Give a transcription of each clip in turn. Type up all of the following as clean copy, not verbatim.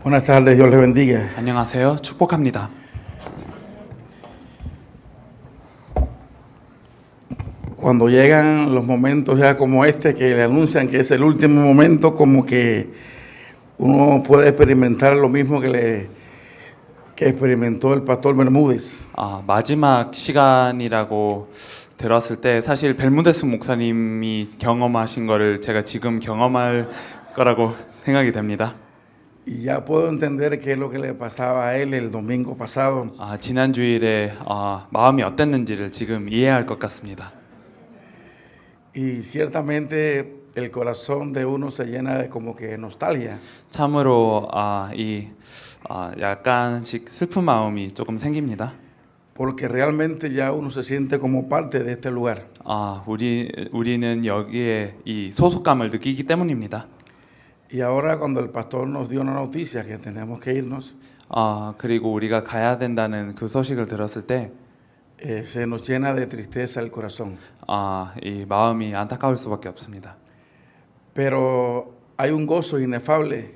Buenas tardes, Dios les bendiga. 안녕하세요. 축복합니다. Cuando llegan los momentos ya como este, que le anuncian que es el último momento, como que uno puede experimentar lo mismo que experimentó el pastor Bermúdez. 마지막 시간이라고 들었을 때 사실 벨무데스 목사님이 경험하신 거를 제가 지금 경험할 거라고 생각이 됩니다. Y ya puedo entender qué es lo que le pasaba a él el domingo pasado. 지난 주일에 마음이 어땠는지를 지금 이해할 것 같습니다. Y ciertamente el corazón de uno se llena de como que nostalgia. 참으로 약간씩 슬픈 마음이 조금 생깁니다. Porque realmente ya uno se siente como parte de este lugar. 우리는 여기에 이 소속감을 느끼기 때문입니다. Y ahora cuando el pastor nos dio una noticia que tenemos que irnos, 그리고 우리가 가야 된다는 그 소식을 들었을 때 se nos llena de tristeza el corazón. 이 마음이 안타까울 수밖에 없습니다. Pero hay un gozo inefable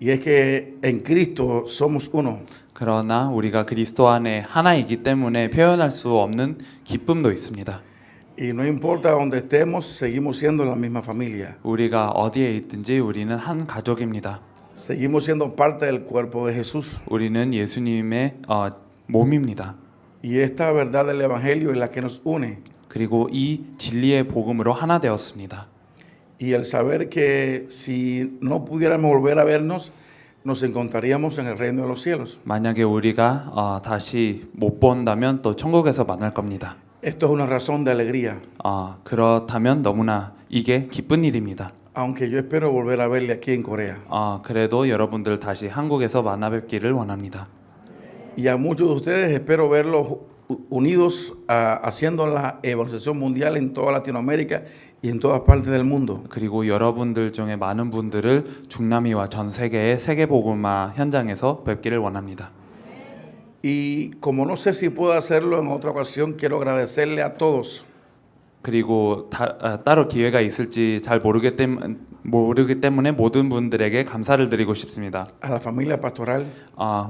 y es que en Cristo somos uno. 그러나 우리가 그리스도 안에 하나이기 때문에 표현할 수 없는 기쁨도 있습니다. Y no importa donde estemos, seguimos siendo la misma familia. 우리가 어디에 있든지 우리는 한 가족입니다. Seguimos siendo parte del cuerpo de Jesús. 우리는 예수님의 몸입니다. Y esta verdad del Evangelio es la que nos une. 그리고 이 진리의 복음으로 하나 되었습니다. Y el saber que si no pudiéramos volver a vernos, nos encontraríamos en el reino de los cielos. 만약에 우리가 다시 못 본다면 또 천국에서 만날 겁니다. Esto es una razón de alegría. 그렇다면 너무나 이게 기쁜 일입니다. Aunque yo espero volver a verle aquí en Corea. 그래도 여러분들 다시 한국에서 만나 뵙기를 원합니다. Y a muchos de ustedes espero verlos unidos haciendo la evangelización mundial en toda Latinoamérica y en todas partes del mundo. 그리고 여러분들 중에 많은 분들을 중남미와 전 세계의 세계복음화 현장에서 뵙기를 원합니다. Y como no sé si puedo hacerlo en otra ocasión, quiero agradecerle a todos. 그리고 따로 기회가 있을지 잘 모르기 때문에 모든 분들에게 감사를 드리고 싶습니다. A la familia pastoral,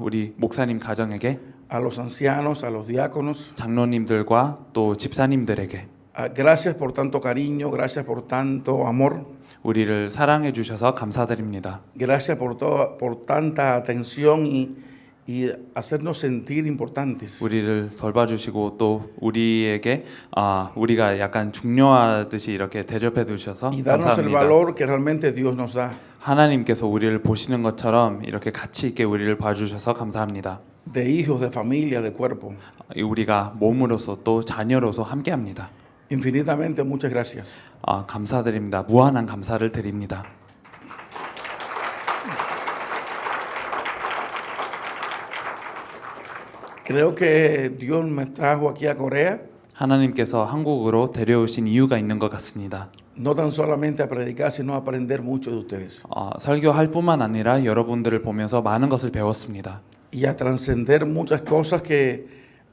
우리 목사님 가정에게, a los ancianos, a los diáconos. 장로님들과 또 집사님들에게 Gracias por tanto cariño, gracias por tanto amor. 우리를 사랑해 주셔서 감사드립니다. Gracias por tanta atención y hacernos sentir importantes. 우리를 돌봐주시고 또 우리에게 우리가 약간 중요하듯이 이렇게 대접해 주셔서 Y darnos el 감사합니다. valor que realmente Dios nos da. 하나님께서 우리를 보시는 것처럼 이렇게 가치 있게 우리를 봐주셔서 감사합니다. De hijos, de familia, de cuerpo. 우리가 몸으로서 또 자녀로서 함께합니다. Infinitamente muchas gracias. 감사드립니다. 무한한 감사를 드립니다. Creo que Dios me trajo aquí a Corea 하나님께서 한국으로 데려오신 이유가 있는 것 같습니다. no tan solamente a predicar, sino a aprender mucho de ustedes 설교할 뿐만 아니라 여러분들을 보면서 많은 것을 배웠습니다. y a trascender muchas cosas que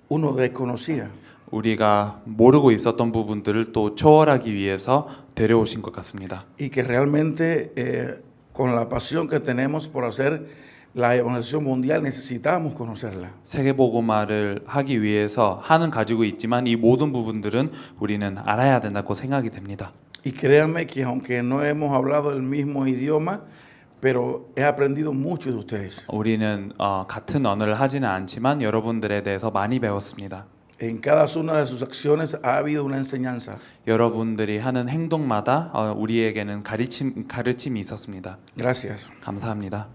uno desconocía. 우리가 모르고 있었던 부분들을 또 초월하기 위해서 데려오신 것 같습니다. Y que realmente con la pasión que tenemos por hacer la evangelización mundial necesitamos conocerla. 세계복음화를 하기 위해서 한은 가지고 있지만 이 모든 부분들은 우리는 알아야 된다고 생각이 됩니다. Y créanme que aunque no hemos hablado el mismo idioma, pero he aprendido mucho de ustedes. 우리는 같은 언어를 하지는 않지만 여러분들에 대해서 많이 배웠습니다. En cada una de sus acciones ha habido una enseñanza. 여러분들이 하는 행동마다 우리에게는 가르침이 있었습니다. Gracias. 감사합니다.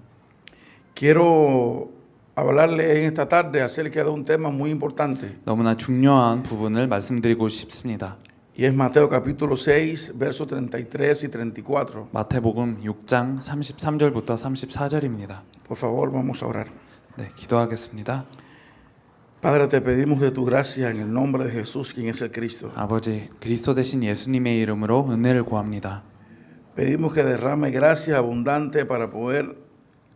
Quiero hablarle en esta tarde acerca de un tema muy importante. 너무나 중요한 부분을 말씀드리고 싶습니다. Y es Mateo capítulo 6, versos 33 y 34. 마태복음 6장 33절부터 34절입니다. Por favor, vamos a orar. 네, 기도하겠습니다. Padre, te pedimos de tu gracia en el nombre de Jesús, quien es el Cristo. 아버지, 그리스도 되신 예수님의 이름으로 은혜를 구합니다. Pedimos que derrame gracia abundante para poder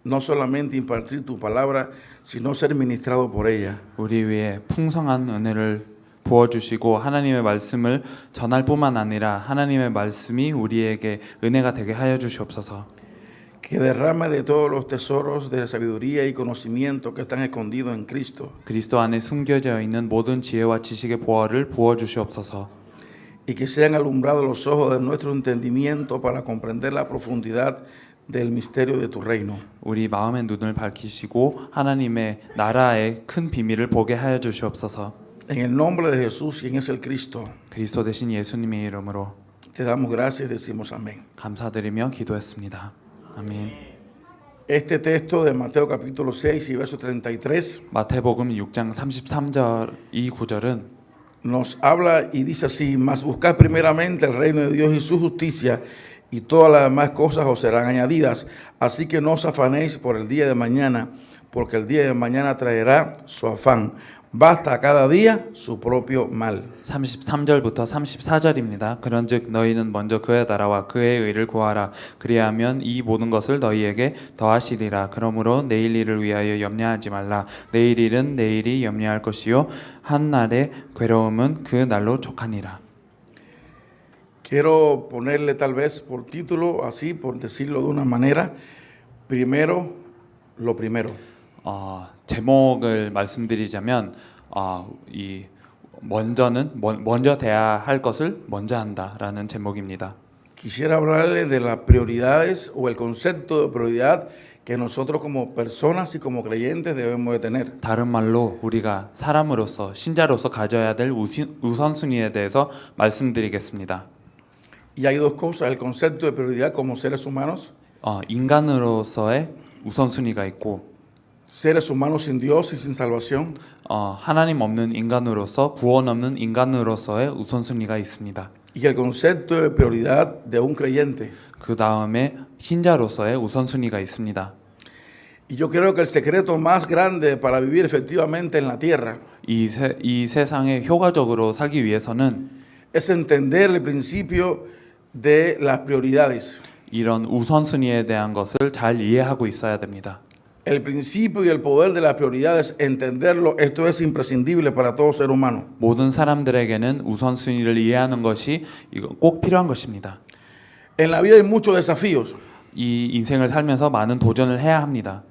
no solamente impartir tu palabra, sino ser ministrado por ella. 우리 위에 풍성한 은혜를 부어주시고 하나님의 말씀을 전할 뿐만 아니라 하나님의 말씀이 우리에게 은혜가 되게 하여 주시옵소서. que derrame de todos los tesoros de sabiduría y conocimiento que están escondidos en Cristo, 그리스도 안에 숨겨져 있는 모든 지혜와 지식의 보화를 부어 주시옵소서. y que sean alumbrados los ojos de nuestro entendimiento para comprender la profundidad del misterio de tu reino. 우리 마음의 눈을 밝히시고 하나님의 나라의 큰 비밀을 보게 하여 주시옵소서. En el nombre de Jesús, quien es el Cristo, 그리스도 되신 예수님의 이름으로 te damos gracias y decimos amén. 감사드리며 기도했습니다. 아멘. Este texto de Mateo capítulo 6 y verso 33 마태복음 6장 33절 이 구절은 nos habla y dice así: mas buscad primeramente el reino de Dios y su justicia, y todas las demás cosas os serán añadidas. Así que no os afanéis por el día de mañana, porque el día de mañana traerá su afán. Basta a cada día su propio mal. 33절부터 34절입니다. 그런즉 너희는 먼저 그의 나라와 그의 의를 구하라. 그리하면 이 모든 것을 너희에게 더하시리라. 그러므로 내일 일을 위하여 염려하지 말라. 내일 일은 내일이 염려할 것이요 한 날의 괴로움은 그 날로 족하니라. Quiero ponerle tal vez por título, así por decirlo de una manera, primero lo primero. 제목을 말씀드리자면 이 먼저 돼야 할 것을 먼저 한다라는 제목입니다. Quisiera hablarle de las prioridades o el concepto de prioridad que nosotros como personas y como creyentes debemos de tener. 다른 말로 우리가 사람으로서 신자로서 가져야 될 우선순위에 대해서 말씀드리겠습니다. Y hay dos cosas: el concepto de prioridad como seres humanos, 인간으로서의 우선순위가 있고 seres humanos sin Dios y sin salvación, 하나님 없는 인간으로서 구원 없는 인간으로서의 우선순위가 있습니다. y el concepto de prioridad de un creyente. 그 다음에 신자로서의 우선순위가 있습니다. Y yo creo que el secreto más grande para vivir efectivamente en la tierra 이 세상에 효과적으로 살기 위해서는 es entender el principio de las prioridades. 이런 우선순위에 대한 것을 잘 이해하고 있어야 됩니다. El principio y el poder de las prioridades, entenderlo, esto es imprescindible para todo ser humano. 모든 사람들에게는 우선순위를 이해하는 것이 꼭 필요한 것입니다. En la vida hay muchos desafíos, 이 인생을 살면서 많은 도전을 해야 합니다.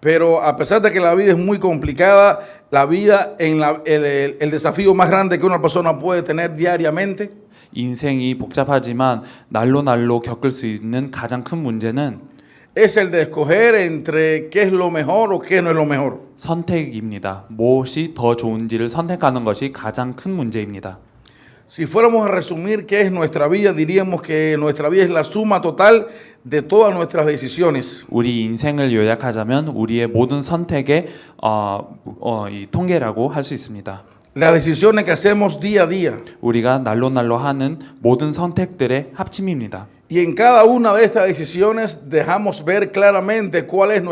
pero a pesar de que la vida es muy complicada, la vida el desafío más grande que una persona puede tener diariamente 인생이 복잡하지만 날로 겪을 수 있는 가장 큰 문제는 es el de escoger entre qué es lo mejor o qué no es lo mejor. 선택입니다. 무엇이 더 좋은지를 선택하는 것이 가장 큰 문제입니다. Si fuéramos a resumir qué es nuestra vida, diríamos que nuestra vida es la suma total de todas nuestras decisiones. 우리 인생을 요약하자면 우리의 모든 선택의 이 통계라고 할 수 있습니다. Las decisiones que hacemos día a día. 우리가 날로 하는 모든 선택들의 합침입니다. Y en cada una de estas decisiones dejamos ver claramente cuáles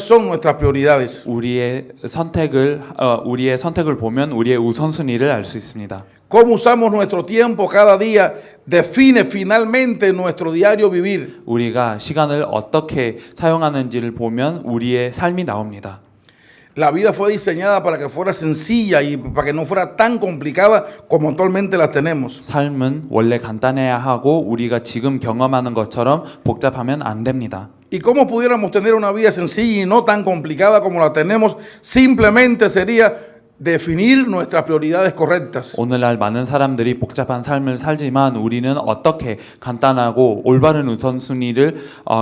son nuestras prioridades. 우리의 선택을 보면 우리의 우선순위를 알 수 있습니다. Cómo usamos nuestro tiempo cada día define finalmente nuestro diario vivir. 우리가 시간을 어떻게 사용하는지를 보면 우리의 삶이 나옵니다. La vida fue diseñada para que fuera sencilla y para que no fuera tan complicada como actualmente la tenemos. 삶은 원래 간단해야 하고 우리가 지금 경험하는 것처럼 복잡하면 안 됩니다. Y cómo pudiéramos tener una vida sencilla y no tan complicada como la tenemos, simplemente sería definir nuestras prioridades correctas. 오늘날 많은 사람들이 복잡한 삶을 살지만 우리는 어떻게 간단하고 올바른 우선순위를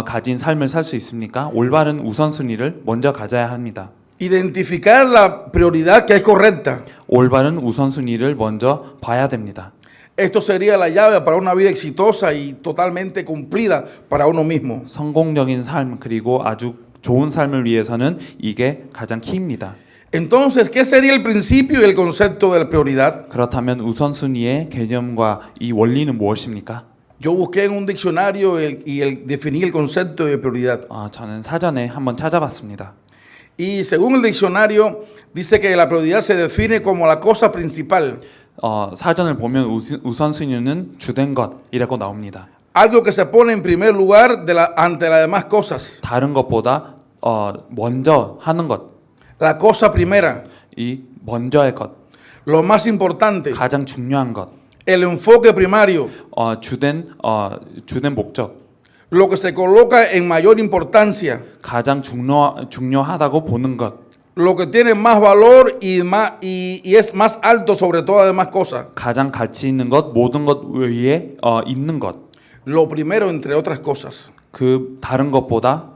가진 삶을 살 수 있습니까? 올바른 우선순위를 먼저 가져야 합니다. Identificar la prioridad que es correcta. 올바른 우선순위를 먼저 봐야 됩니다. Esto sería la llave para una vida exitosa y totalmente cumplida para uno mismo. 성공적인 삶 그리고 아주 좋은 삶을 위해서는 이게 가장 키입니다. Entonces, ¿qué sería el principio y el concepto de la prioridad? 그렇다면 우선순위의 개념과 이 원리는 무엇입니까? Yo busqué en un diccionario definí el concepto de prioridad. 저는 사전에 한번 찾아봤습니다. Y según el diccionario, dice que la prioridad se define como la cosa principal. 사전을 보면 우선순위는 주된 것이라고 나옵니다. Algo que se pone en primer lugar ante las demás cosas. 다른 것보다 먼저 하는 것. La cosa primera. 이 먼저의 것. Lo más importante. 가장 중요한 것. El enfoque primario. 주된 목적. lo que se coloca en mayor importancia, 가장 중요하다고 보는 것, lo que tiene más valor y es más alto sobre todas las demás cosas. 가장 가치 있는 것, 모든 것 위에 있는 것, Lo primero entre otras cosas. 그 다른 것보다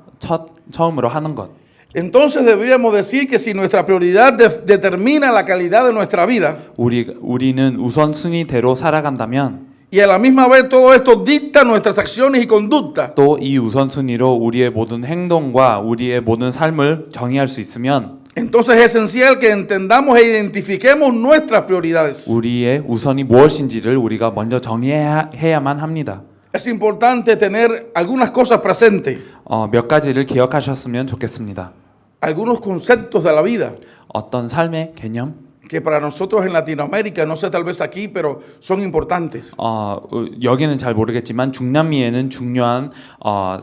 처음으로 하는 것. Entonces deberíamos decir que si nuestra prioridad determina la calidad de nuestra vida, 우리는 우선순위대로 살아간다면 y a la misma vez todo esto dicta nuestras acciones y conductas, 또 이 우선순위로 우리의 모든 행동과 우리의 모든 삶을 정의할 수 있으면 entonces es esencial que entendamos e identifiquemos nuestras prioridades. 우리의 우선이 무엇인지를 우리가 먼저 정의해야만 합니다. Es importante tener algunas cosas presentes, 몇 가지를 기억하셨으면 좋겠습니다. algunos conceptos de la vida 어떤 삶의 개념, que para nosotros en Latinoamérica, no sé tal vez aquí, pero son importantes. 여기는 잘 모르겠지만 중남미에는 중요한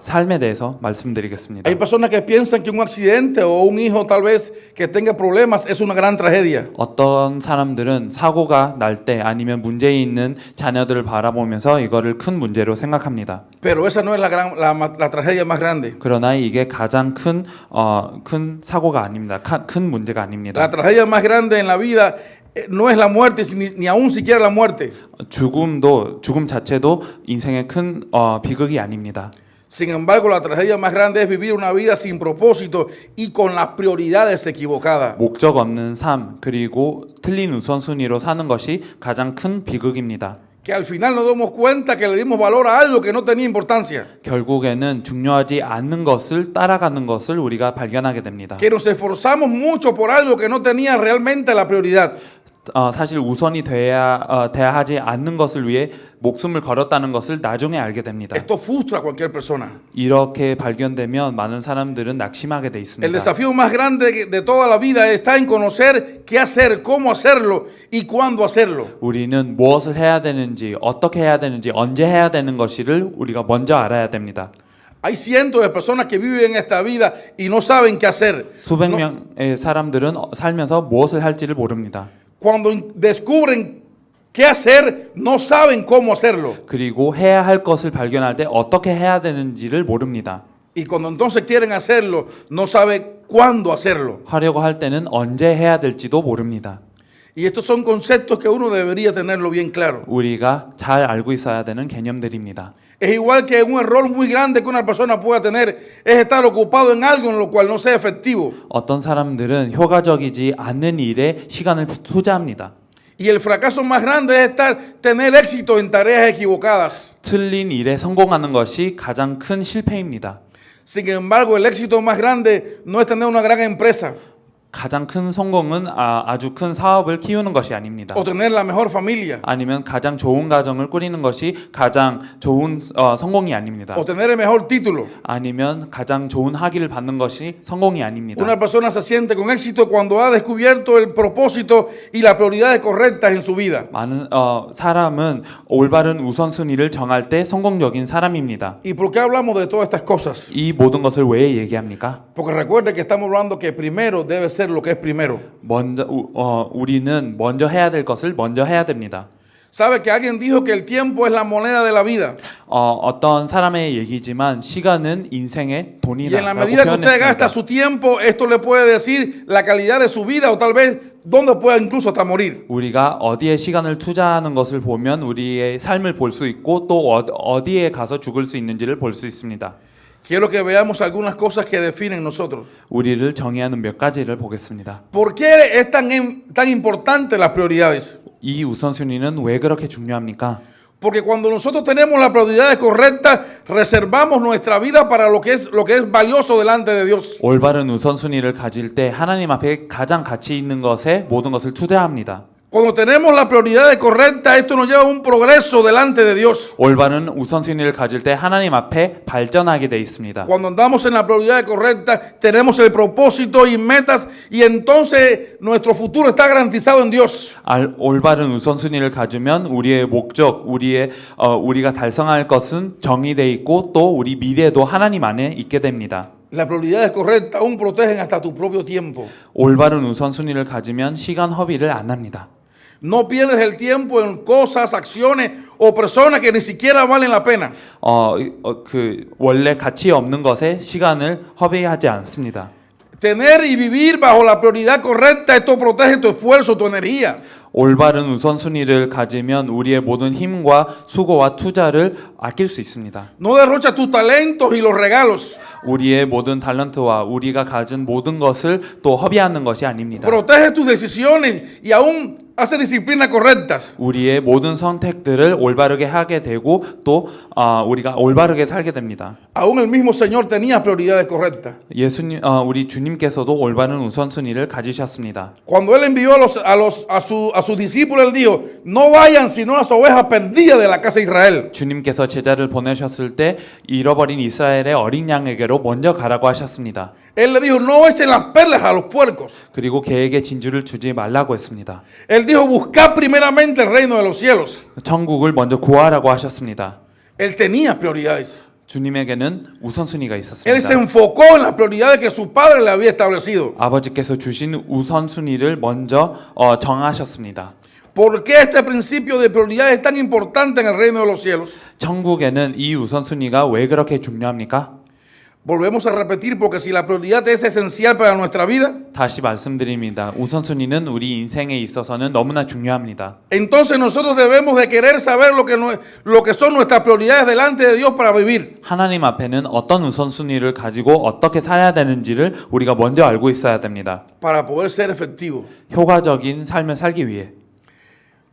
삶에 대해서 말씀드리겠습니다. Hay personas que piensan que un accidente o un hijo tal vez que tenga problemas es una gran tragedia. 어떤 사람들은 사고가 날 때 아니면 문제 있는 자녀들을 바라보면서 이거를 큰 문제로 생각합니다. Pero esa no es la tragedia más grande. 그러나 이게 가장 큰 사고가 아닙니다. 큰 문제가 아닙니다. La tragedia más grande en la vida no es la muerte, ni aún siquiera la muerte. 죽음 자체도 인생의 큰 비극이 아닙니다. Sin embargo, la tragedia más grande es vivir una vida sin propósito y con las prioridades equivocadas. 목적 없는 삶 그리고 틀린 우선순위로 사는 것이 가장 큰 비극입니다. Que al final nos damos cuenta que le dimos valor a algo que no tenía importancia. 결국에는 중요하지 않는 것을 따라가는 것을 우리가 발견하게 됩니다. Que nos esforzamos mucho por algo que no tenía realmente la prioridad. 사실 우선이 돼야 하지 않는 것을 위해 목숨을 걸었다는 것을 나중에 알게 됩니다. Esto frustra a cualquier persona. 이렇게 발견되면 많은 사람들은 낙심하게 돼 있습니다. El desafío más grande de toda la vida está en conocer qué hacer, cómo hacerlo y cuándo hacerlo. 우리는 무엇을 해야 되는지, 어떻게 해야 되는지, 언제 해야 되는 것을 우리가 먼저 알아야 됩니다. Hay cientos de personas que viven esta vida y no saben qué hacer. 수백 명의 사람들은 살면서 무엇을 할지를 모릅니다. Cuando descubren qué hacer, no saben cómo hacerlo. 그리고 해야 할 것을 발견할 때 어떻게 해야 되는지를 모릅니다. Y cuando entonces quieren hacerlo, no saben cuándo hacerlo. 하려고 할 때는 언제 해야 될지도 모릅니다. Y estos son conceptos que uno debería tenerlo bien claro. 우리가 잘 알고 있어야 되는 개념들입니다. Es igual que un error muy grande que una persona pueda tener es estar ocupado en algo en lo cual no sea efectivo. 어떤 사람들은 효과적이지 않는 일에 시간을 투자합니다. Y el fracaso más grande es tener éxito en tareas equivocadas. 틀린 일에 성공하는 것이 가장 큰 실패입니다. Sin embargo, el éxito más grande no es tener una gran empresa 가장 큰 성공은 아주 큰 사업을 키우는 것이 아닙니다. o tener la mejor familia 아니면 가장 좋은 가정을 꾸리는 것이 가장 좋은 성공이 아닙니다. o tener el mejor título. 아니면 가장 좋은 학위를 받는 것이 성공이 아닙니다. Una persona se siente con éxito cuando ha descubierto el propósito y las prioridades correctas en su vida. 많은 사람은 올바른 우선순위를 정할 때 성공적인 사람입니다. ¿Y por qué hablamos de todas estas cosas? 이 모든 것을 왜 얘기합니까? Porque recuerde que estamos hablando que primero debe ser lo que es primero. 우리는 먼저 해야 될 것을 먼저 해야 됩니다. ¿Sabe que alguien dijo que el tiempo es la moneda de la vida? 어떤 사람의 얘기지만 시간은 인생의 Y en la 돈이라고 medida que usted gasta 표현했습니다. su tiempo, esto le puede decir la calidad de su vida o tal vez dónde pueda incluso hasta morir. 우리가 어디에 시간을 투자하는 것을 보면 우리의 삶을 볼 수 있고 또 어디에 가서 죽을 수 있는지를 볼 수 있습니다. Quiero que veamos algunas cosas que definen nosotros. 우리를 정의하는 몇 가지를 보겠습니다. ¿Por qué es tan importante las prioridades? 이 우선순위는 왜 그렇게 중요합니까? Porque cuando nosotros tenemos las prioridades correctas, reservamos nuestra vida para lo que es valioso delante de Dios. 올바른 우선순위를 가질 때 하나님 앞에 가장 가치 있는 것에 모든 것을 투자합니다. Cuando tenemos las prioridades correctas, esto nos lleva a un progreso delante de Dios. 올바른 우선순위를 가질 때 하나님 앞에 발전하게 돼 있습니다. Cuando andamos en las prioridades correctas, tenemos el propósito y metas y entonces nuestro futuro está garantizado en Dios. 올바른 우선순위를 가지면 우리의 목적, 우리가 달성할 것은 정의돼 있고 또 우리 미래도 하나님 안에 있게 됩니다. Las prioridades correctas aún protegen hasta tu propio tiempo. 올바른 우선순위를 가지면 시간 허비를 안 합니다. No pierdes el tiempo en cosas, acciones o personas que ni siquiera valen la pena. 그 원래 가치 없는 것에 시간을 허비하지 않습니다. Tener y vivir bajo la prioridad correcta, esto protege tu esfuerzo, tu energía. 올바른 우선순위를 가지면 우리의 모든 힘과 수고와 투자를 아낄 수 있습니다. No derrochas tus talentos y los regalos. 우리의 모든 탤런트와 우리가 가진 모든 것을 또 허비하는 것이 아닙니다. Protege tus decisiones y aún hace disciplinas correctas. 우리의 모든 선택들을 올바르게 하게 되고 또 우리가 올바르게 살게 됩니다. Aún el mismo Señor tenía prioridades correctas. 우리 주님께서도 올바른 우선순위를 가지셨습니다. Cuando Él envió a sus discípulos, Él dijo, no vayan sino las ovejas perdidas de la casa de Israel. 주님께서 제자를 보내셨을 때 잃어버린 이스라엘의 어린 양에게로 먼저 가라고 하셨습니다. Él le dijo, no echen las perlas a los puercos. 그리고 개에게 진주를 주지 말라고 했습니다. Él dijo, buscad primeramente el reino de los cielos. 천국을 먼저 구하라고 하셨습니다. Él tenía prioridades. 주님에게는 우선순위가 Él se 있었습니다. enfocó en las prioridades que su padre le había establecido. 아버지께서 주신 우선순위를 먼저 정하셨습니다. ¿Por qué este principio de prioridad es tan importante en el reino de los cielos? 천국에는 이 우선순위가 왜 그렇게 중요합니까? Volvemos a repetir, porque si la prioridad es esencial para nuestra vida, 다시 말씀드립니다. 우선순위는 우리 인생에 있어서는 너무나 중요합니다. entonces nosotros debemos de querer saber lo que son nuestras prioridades delante de Dios para vivir. 하나님 앞에는 어떤 우선순위를 가지고 어떻게 살아야 되는지를 우리가 먼저 알고 있어야 됩니다. Para poder ser efectivo. 효과적인 삶을 살기 위해.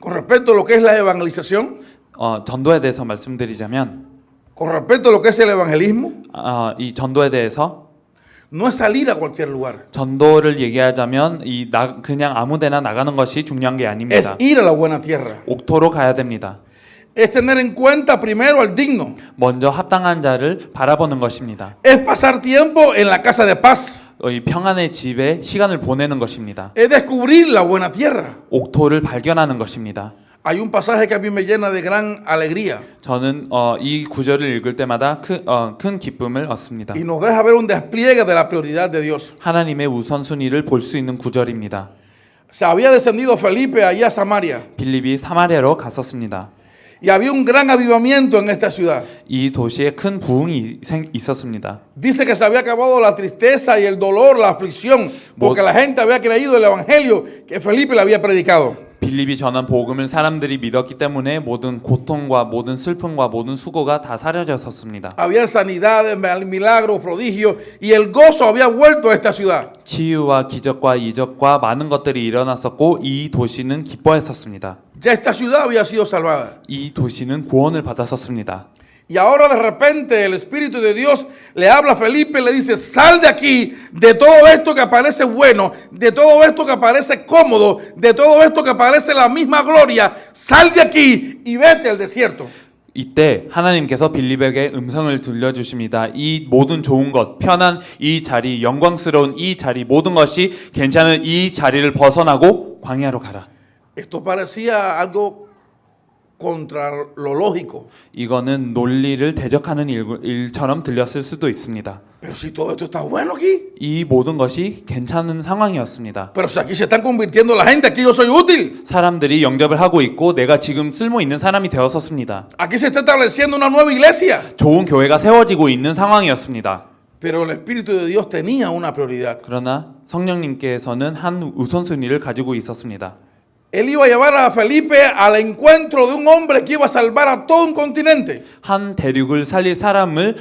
Con respecto a lo que es la evangelización, 전도에 대해서 말씀드리자면 con respecto a lo que es el evangelismo, 이 전도에 대해서 no es salir a cualquier lugar. 전도를 얘기하자면 그냥 아무데나 나가는 것이 중요한 게 Es 아닙니다. ir a la buena tierra. 옥토로 가야 됩니다. Es tener en cuenta primero al digno. 먼저 합당한 자를 바라보는 것입니다. Es pasar tiempo en la casa de paz. 이 평안의 집에 시간을 보내는 것입니다. Es descubrir la buena tierra. 옥토를 발견하는 것입니다. Hay un pasaje que a mí me llena de gran alegría 저는 이 구절을 읽을 때마다 큰 기쁨을 얻습니다. y nos deja ver un despliegue de la prioridad de Dios. 하나님의 우선순위를 볼 수 있는 구절입니다. Se había descendido Felipe allá a Samaria 빌립이 사마리아로 갔었습니다. y había un gran avivamiento en esta ciudad. 이 도시에 큰 부흥이 있었습니다. Dice que se había acabado la tristeza y el dolor, la aflicción, porque la gente había creído el evangelio que Felipe le había predicado. 빌립이 전한 복음을 사람들이 믿었기 때문에 모든 고통과 모든 슬픔과 모든 수고가 다 사라졌었습니다. Había sanidades, milagros, prodigios y el gozo había vuelto a esta ciudad. 치유와 기적과 이적과 많은 것들이 일어났었고 이 도시는 기뻐했었습니다. Ya esta ciudad había sido salvada. 이 도시는 구원을 받았었습니다. Y ahora de repente el Espíritu de Dios le habla a Felipe y le dice, sal de aquí, de todo esto que parece bueno, de todo esto que parece cómodo, de todo esto que parece la misma gloria, sal de aquí y vete al desierto. 이때 하나님께서 빌립에게 음성을 들려주십니다. 이 모든 좋은 것, 편한 이 자리, 영광스러운 이 자리, 모든 것이 괜찮은 이 자리를 벗어나고 광야로 가라. Esto parecía algo contra lo lógico. 이거는 논리를 대적하는 일처럼 들렸을 수도 있습니다. Pero si todo esto está bueno aquí. 이 모든 것이 괜찮은 상황이었습니다. Pero si aquí se están convirtiendo la gente, aquí yo soy útil. 사람들이 영접을 하고 있고 내가 지금 쓸모 있는 사람이 되었었습니다. Aquí se está estableciendo una nueva iglesia. 좋은 교회가 세워지고 있는 상황이었습니다. Pero el Espíritu de Dios tenía una prioridad. 그러나 성령님께서는 한 우선순위를 가지고 있었습니다. Él iba a llevar a Felipe al encuentro de un hombre que iba a salvar a todo un continente. 한 대륙을 살릴 사람을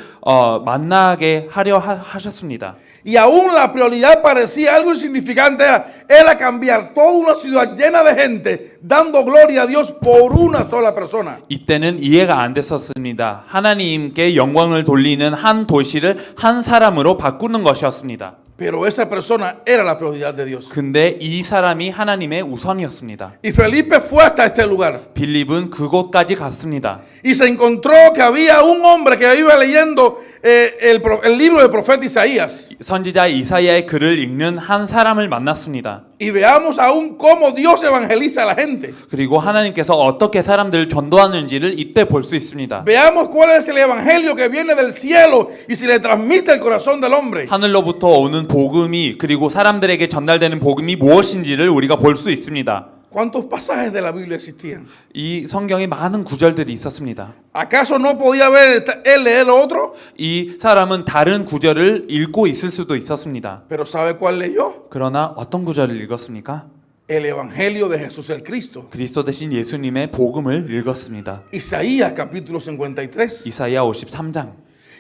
만나게 하려 하셨습니다. Y aún la prioridad parecía algo insignificante. Era cambiar toda una ciudad llena de gente, dando gloria a Dios por una sola persona. 이때는 이해가 안 됐었습니다. 하나님께 영광을 돌리는 한 도시를 한 사람으로 바꾸는 것이었습니다. Pero esa persona era la prioridad de Dios. 근데 이 사람이 하나님의 우선이었습니다. Y Felipe fue hasta este lugar. 빌립은 그곳까지 갔습니다. Y se encontró que había un hombre que iba leyendo el libro del profeta Isaías. 선지자 이사야의 글을 읽는 한 사람을 만났습니다. Y veamos aún cómo Dios evangeliza a la gente. 그리고 하나님께서 어떻게 사람들을 전도하는지를 이때 볼 수 있습니다. Veamos cuál es el evangelio que viene del cielo y se le transmite al corazón del hombre. 하늘로부터 오는 복음이 그리고 사람들에게 전달되는 복음이 무엇인지를 우리가 볼 수 있습니다. ¿Cuántos pasajes de la Biblia existían? 이 성경에 많은 구절들이 있었습니다. ¿Acaso no podía ver él leer otro? 이 사람은 다른 구절을 읽고 있을 수도 있었습니다. Pero ¿sabe cuál leyó? 그러나 어떤 구절을 읽었습니까? El Evangelio de Jesús el Cristo. 그리스도 대신 예수님의 복음을 읽었습니다. Isaías capítulo 53. 이사야 53장.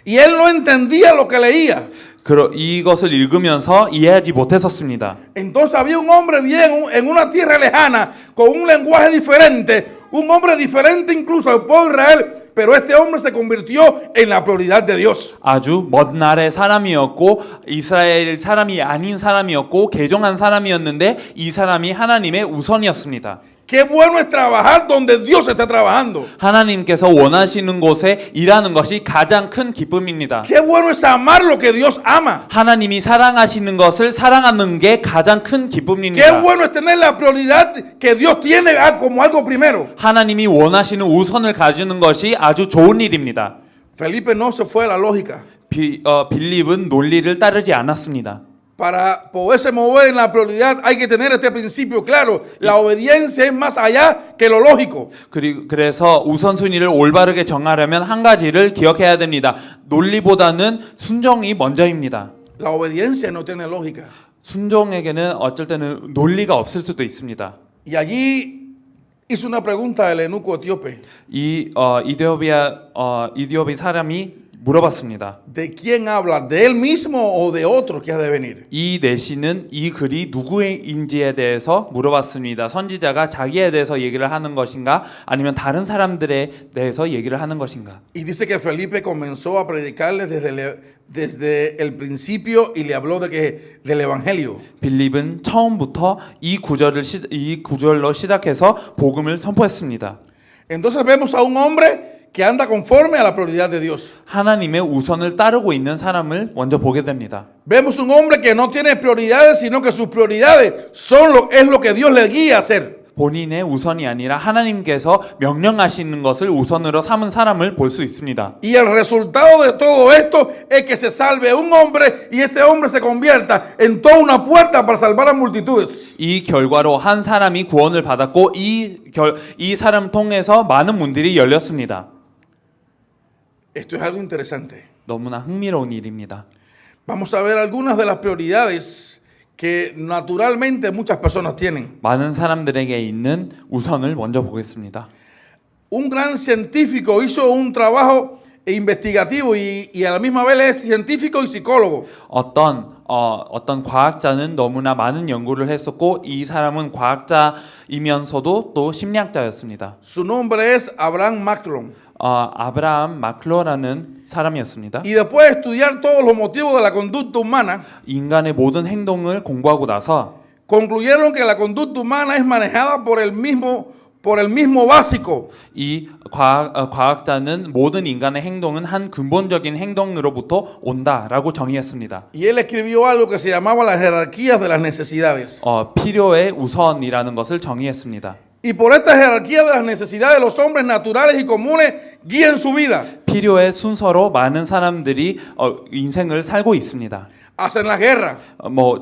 Y él no entendía lo que leía. 이것을 읽으면서 이해하지 못했었습니다. Entonces había un hombre bien en una tierra lejana, con un lenguaje diferente, un hombre diferente incluso al pueblo de Israel, pero este hombre se convirtió en la prioridad de Dios. 아주 먼 나라의 사람이었고 이스라엘 사람이 아닌 사람이었고 개종한 사람이었는데 이 사람이 하나님의 우선이었습니다. Qué bueno es trabajar donde Dios está trabajando. 하나님께서 원하시는 곳에 일하는 것이 가장 큰 기쁨입니다. Qué bueno es amar lo que Dios ama. 하나님이 사랑하시는 것을 사랑하는 게 가장 큰 Qué 기쁨입니다. bueno es tener la prioridad que Dios tiene como algo primero. 하나님이 원하시는 우선을 가지는 것이 아주 좋은 일입니다. Felipe no se fue a la lógica. 빌립은 논리를 따르지 않았습니다. Para poderse mover en la prioridad hay que tener este principio claro. La obediencia es más allá que lo lógico. 그래서 우선순위를 올바르게 정하려면 한 가지를 기억해야 됩니다. 논리보다는 순종이 먼저입니다. La obediencia no tiene lógica. 순종에게는 어쩔 때는 논리가 없을 수도 있습니다. Y allí hizo una pregunta el eunuco etíope. 이 이디오비 사람이 물어봤습니다. ¿De quién habla? ¿De él mismo o de otro que ha de venir? 이 내시는 이 글이 누구인지에 대해서 물어봤습니다. 선지자가 자기에 대해서 얘기를 하는 것인가 아니면 다른 사람들에 대해서 얘기를 하는 것인가. Y dice que Felipe comenzó a predicarle desde el principio y le habló del evangelio. 빌립은 처음부터 이 구절로 시작해서 복음을 선포했습니다. Entonces vemos a un hombre que anda conforme a la prioridad de Dios. 하나님의 우선을 따르고 있는 사람을 먼저 보게 됩니다. Vemos un hombre que no tiene prioridades, sino que sus prioridades es lo que Dios le guía a hacer. 본인의 우선이 아니라 하나님께서 명령하시는 것을 우선으로 삼은 사람을 볼 수 있습니다. Y el resultado de todo esto es que se salve un hombre y este hombre se convierta en toda una puerta para salvar a multitudes. 이 결과로 한 사람이 구원을 받았고 이 사람 통해서 많은 문들이 열렸습니다. Esto es algo interesante. 너무나 흥미로운 일입니다. Vamos a ver algunas de las prioridades que naturalmente muchas personas tienen. 많은 사람들에게 있는 우선을 먼저 보겠습니다. Un gran científico hizo un trabajo investigativo y a la misma vez es científico y psicólogo. 어떤 과학자는 너무나 많은 연구를 했었고 이 사람은 과학자이면서도 또 심리학자였습니다. Su nombre es Abraham Maslow. 아브라함 마클로라는 사람이었습니다. Y después de estudiar todos los motivos de la conducta humana, 인간의 모든 행동을 공부하고 나서 concluyeron que la conducta humana es manejada por el mismo básico. 이 과학자는 모든 인간의 행동은 한 근본적인 행동으로부터 온다라고 정의했습니다. Y él escribió algo que se llamaba las jerarquías de las necesidades. 필요의 우선이라는 것을 정의했습니다. Y por esta jerarquía de las necesidades los hombres naturales y comunes guían su vida. 필요의 순서로 많은 사람들이 인생을 살고 있습니다. Hacen la guerra,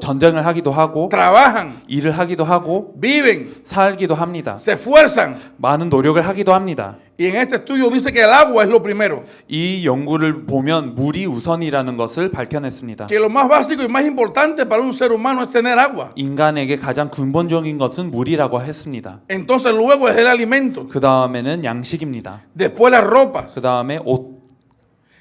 전쟁을 하기도 하고 trabajan, 일을 하기도 하고 viven, 살기도 합니다. se esfuerzan. 많은 노력을 하기도 합니다. Y en este estudio dice que el agua es lo primero. 이 연구를 보면 물이 우선이라는 것을 밝혀냈습니다. Que lo más básico y más importante para un ser humano es tener agua. 인간에게 가장 근본적인 것은 물이라고 했습니다. Entonces luego es el alimento. 그 다음에는 양식입니다. Después las ropas. 그 다음에 옷.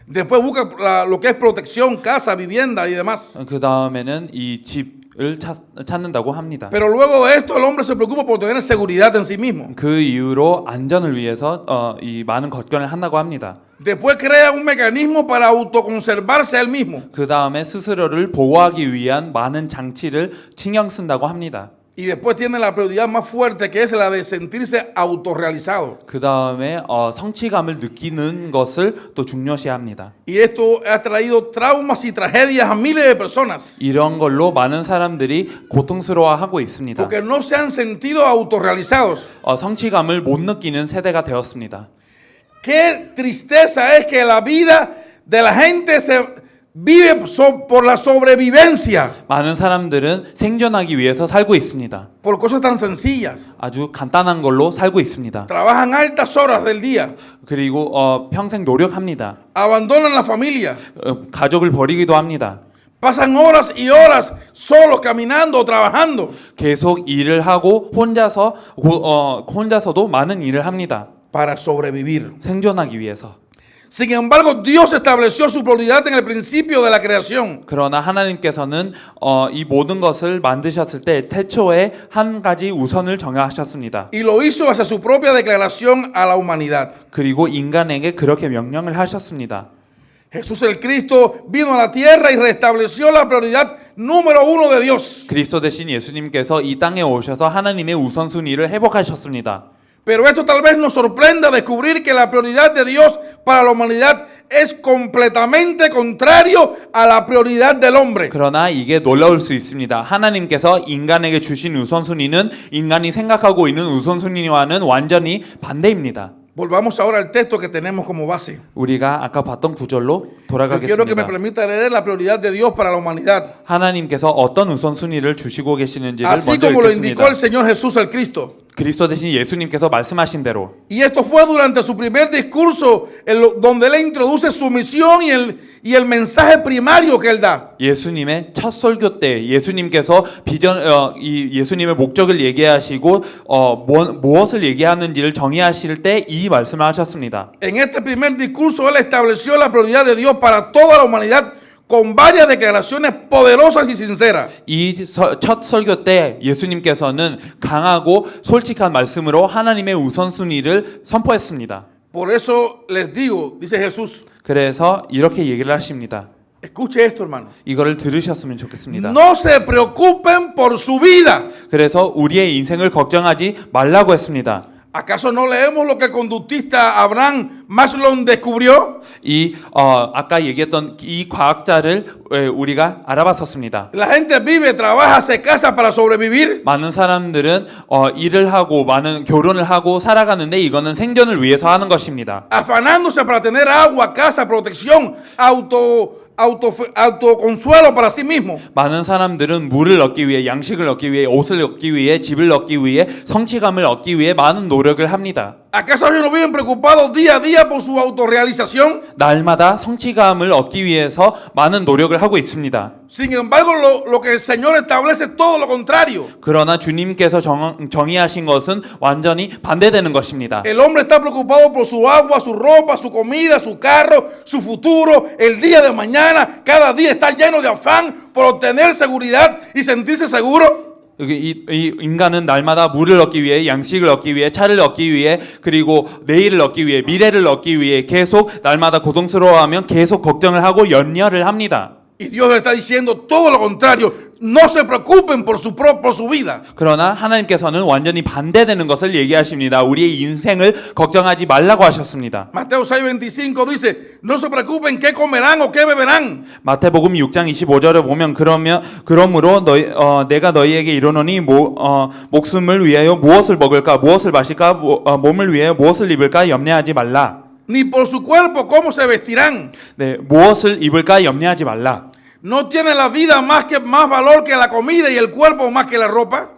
Después busca lo que es protección, casa, vivienda y demás. 그 다음에는 이 집을 찾는다고 합니다. Pero luego de esto el hombre se preocupa por tener seguridad en sí mismo. 그 이후로 안전을 위해서 이 많은 것견을 한다고 합니다. Después crea un mecanismo para autoconservarse a él mismo. 그 다음에 스스로를 보호하기 위한 많은 장치를 신경 쓴다고 합니다. Y después tiene la prioridad más fuerte que es la de sentirse autorrealizado. 그 다음에 성취감을 느끼는 것을 또 중요시합니다. Y esto ha traído traumas y tragedias a miles de personas. 이런 걸로 많은 사람들이 고통스러워하고 있습니다. Porque no se han sentido autorrealizados. 성취감을 못 느끼는 세대가 되었습니다. Qué tristeza es que la vida de la gente por la sobrevivencia, 많은 사람들은 생존하기 위해서 살고 있습니다. por cosas tan sencillas. 아주 간단한 걸로 살고 있습니다. Trabajan altas horas del día, 그리고 평생 노력합니다. abandonan la familia, 가족을 버리기도 합니다. pasan horas y horas solos caminando o trabajando 계속 일을 하고 혼자서도 많은 일을 합니다. para sobrevivir. 생존하기 위해서. Sin embargo, Dios estableció su prioridad en el principio de la creación. 그러나 하나님께서는 이 모든 것을 만드셨을 때 태초에 한 가지 우선을 정하셨습니다. Y lo hizo hacia su propia declaración a la humanidad. 그리고 인간에게 그렇게 명령을 하셨습니다. Jesús el Cristo vino a la tierra y restableció la prioridad número uno de Dios. 그리스도 대신 예수님께서 이 땅에 오셔서 하나님의 우선순위를 회복하셨습니다. Pero esto tal vez nos sorprenda descubrir que la prioridad de Dios para la humanidad es completamente contrario a la prioridad del hombre. 그러나 이게 놀라울 수 있습니다. 하나님께서 인간에게 주신 우선순위는 인간이 생각하고 있는 우선순위와는 완전히 반대입니다. Volvamos ahora al texto que tenemos como base. 우리가 아까 봤던 구절로 Yo quiero que me 돌아가겠습니다. permita leer la prioridad de Dios para la humanidad. 하나님께서 어떤 우선순위를 주시고 계시는지를 Así 먼저 como lo indicó 읽겠습니다. el Señor Jesús el Cristo. 그리스도 대신 예수님께서 말씀하신 대로 Y esto fue durante su primer discurso, donde él introduce su misión y el mensaje primario que él da. 예수님의 첫 설교 때 예수님께서 예수님의 목적을 얘기하시고 무엇을 얘기하는지를 정의하실 때 이 말씀을 하셨습니다. En este primer discurso él estableció la prioridad de Dios para toda la humanidad con varias declaraciones poderosas y sinceras. 이 첫 설교 때 예수님께서는 강하고 솔직한 말씀으로 하나님의 우선순위를 선포했습니다. Por eso les digo, dice Jesús, 그래서 이렇게 얘기를 하십니다. escuche esto, hermano. 이거를 들으셨으면 좋겠습니다. No se preocupen por su vida. 그래서 우리의 인생을 걱정하지 말라고 했습니다. ¿Acaso no leemos lo que el conductista Abraham Maslow descubrió? 아까 얘기했던 이 과학자를 우리가 알아봤었습니다. La gente vive, trabaja, se casa para sobrevivir. 많은 사람들은 일을 하고 많은 결혼을 하고 살아가는데 이거는 생존을 위해서 하는 것입니다. Afanándose para tener agua, casa, protección, autoconsuelo para sí mismo. 많은 사람들은 물을 얻기 위해, 양식을 얻기 위해, 옷을 얻기 위해, 집을 얻기 위해, 성취감을 얻기 위해 많은 노력을 합니다. ¿Acaso ellos no viven preocupados día a día por su autorrealización? 날마다 성취감을 얻기 위해서 많은 노력을 하고 있습니다. Sin embargo, lo que el Señor establece es todo lo contrario. 그러나 주님께서 정의하신 것은 완전히 반대되는 것입니다. El hombre está preocupado por su agua, su ropa, su comida, su carro, su futuro, el día de mañana. Cada día está lleno de afán por obtener seguridad y sentirse seguro. 이 인간은 날마다 물을 얻기 위해, 양식을 얻기 위해, 차를 얻기 위해, 그리고 내일을 얻기 위해, 미래를 얻기 위해 계속 날마다 고통스러워하면 계속 걱정을 하고 염려를 합니다. Y Dios le está diciendo todo lo contrario. No se preocupen por su vida. 그러나 하나님께서는 완전히 반대되는 것을 얘기하십니다. 우리의 인생을 걱정하지 말라고 하셨습니다. Mateo 6:25 dice, no se preocupen qué comerán o qué beberán. 마태복음 6장 25절에 보면 그러므로 내가 너희에게 이르노니 목숨을 위하여 무엇을 먹을까 무엇을 마실까 몸을 위하여 무엇을 입을까 염려하지 말라. Ni por su cuerpo cómo se vestirán. 네, 무엇을 입을까 염려하지 말라. ¿No tiene la vida más valor que la comida y el cuerpo más que la ropa?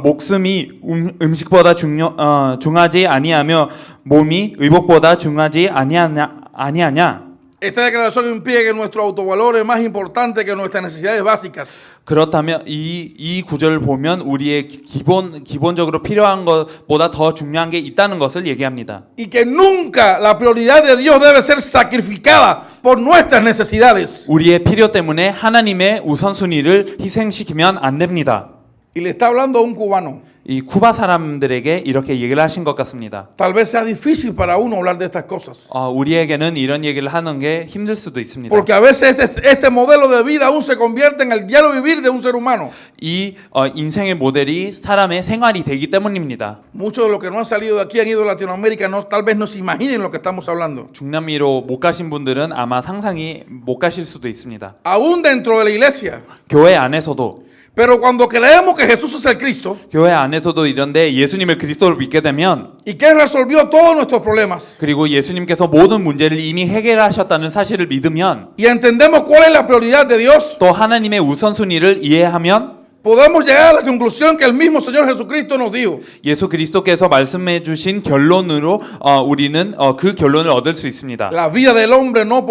목숨이 음식보다 중하지 아니하며 몸이 의복보다 중하지 아니하냐? Esta declaración impide que nuestro autovalor es más importante que nuestras necesidades básicas. 그렇다면 이 구절을 보면 우리의 기본적으로 필요한 것보다 더 중요한 게 있다는 것을 얘기합니다. Y que nunca la prioridad de Dios debe ser sacrificada por nuestras necesidades. 우리의 필요 때문에 하나님의 우선순위를 희생시키면 안 됩니다. Y le está hablando a un cubano. 이 쿠바 사람들에게 이렇게 얘기를 하신 것 같습니다. Tal vez sea difícil para uno hablar de estas cosas. 우리에게는 이런 얘기를 하는 게 힘들 수도 있습니다. Porque a veces este modelo de vida aún se convierte en el diario vivir de un ser humano. 이 인생의 모델이 사람의 생활이 되기 때문입니다. Muchos de los que no han salido de aquí han ido a Latinoamérica, tal vez no se imaginen lo que estamos hablando. 중남미로 못 가신 분들은 아마 상상이 못 가실 수도 있습니다. Aún dentro de la iglesia. 교회 안에서도 Pero cuando creemos que Jesús es el Cristo, 교회 안에 안에서도 이런데 예수님을 그리스도로 믿게 되면 y que Él resolvió todos nuestros problemas 그리고 예수님께서 모든 문제를 이미 해결하셨다는 사실을 믿으면 y entendemos cuál es la prioridad de Dios, 또 하나님의 우선순위를 이해하면 podemos llegar a la conclusión que el mismo Señor Jesucristo nos dio. 예수 그리스도께서 말씀해 주신 결론으로 우리는 그 결론을 얻을 수 있습니다. La vida del hombre no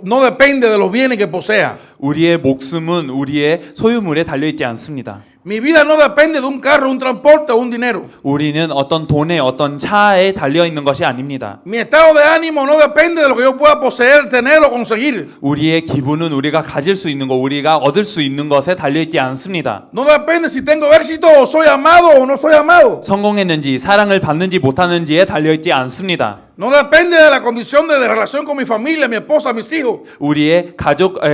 no depende de los bienes que posea. 우리의 목숨은 우리의 소유물에 달려 있지 않습니다. Mi vida no depende de un carro, un transporte o un dinero. 우리는 어떤 돈에 어떤 차에 달려 있는 것이 아닙니다. Mi estado de ánimo no depende de lo que yo pueda poseer, tener o conseguir. 우리의 기분은 우리가 가질 수 있는 것, 우리가 얻을 수 있는 것에 달려 있지 않습니다. No depende si tengo éxito o soy amado o no soy amado. 성공했는지 사랑을 받는지 못하는지에 달려 있지 않습니다. No depende de la condición de relación con mi familia, mi esposa, mis hijos. 우리의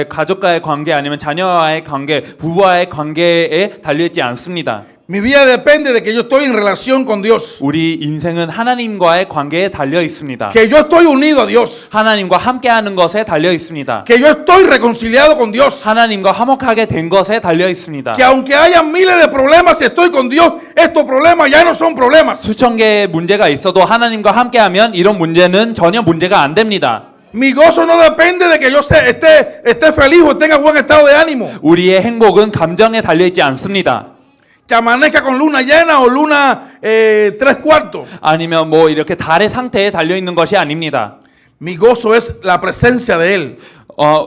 가족과의 관계 아니면 자녀와의 관계, 부부와의 관계에 달려 있지 않습니다. Mi vida depende de que yo estoy en relación con Dios. 우리 인생은 하나님과의 관계에 달려 있습니다. Que yo estoy unido a Dios. 하나님과 함께하는 것에 달려 있습니다. Que yo estoy reconciliado con Dios. 하나님과 화목하게 된 것에 달려 있습니다. Que aunque haya miles de problemas, si estoy con Dios, estos problemas ya no son problemas. 수천 개의 문제가 있어도 하나님과 함께하면 이런 문제는 전혀 문제가 안 됩니다. Mi gozo no depende de que yo esté feliz o tenga buen estado de ánimo. 우리의 행복은 감정에 달려 있지 않습니다. Que amanezca con luna llena o luna 3/4. 아니면 뭐 이렇게 달의 상태에 달려 있는 것이 아닙니다. Mi gozo es la presencia de Él.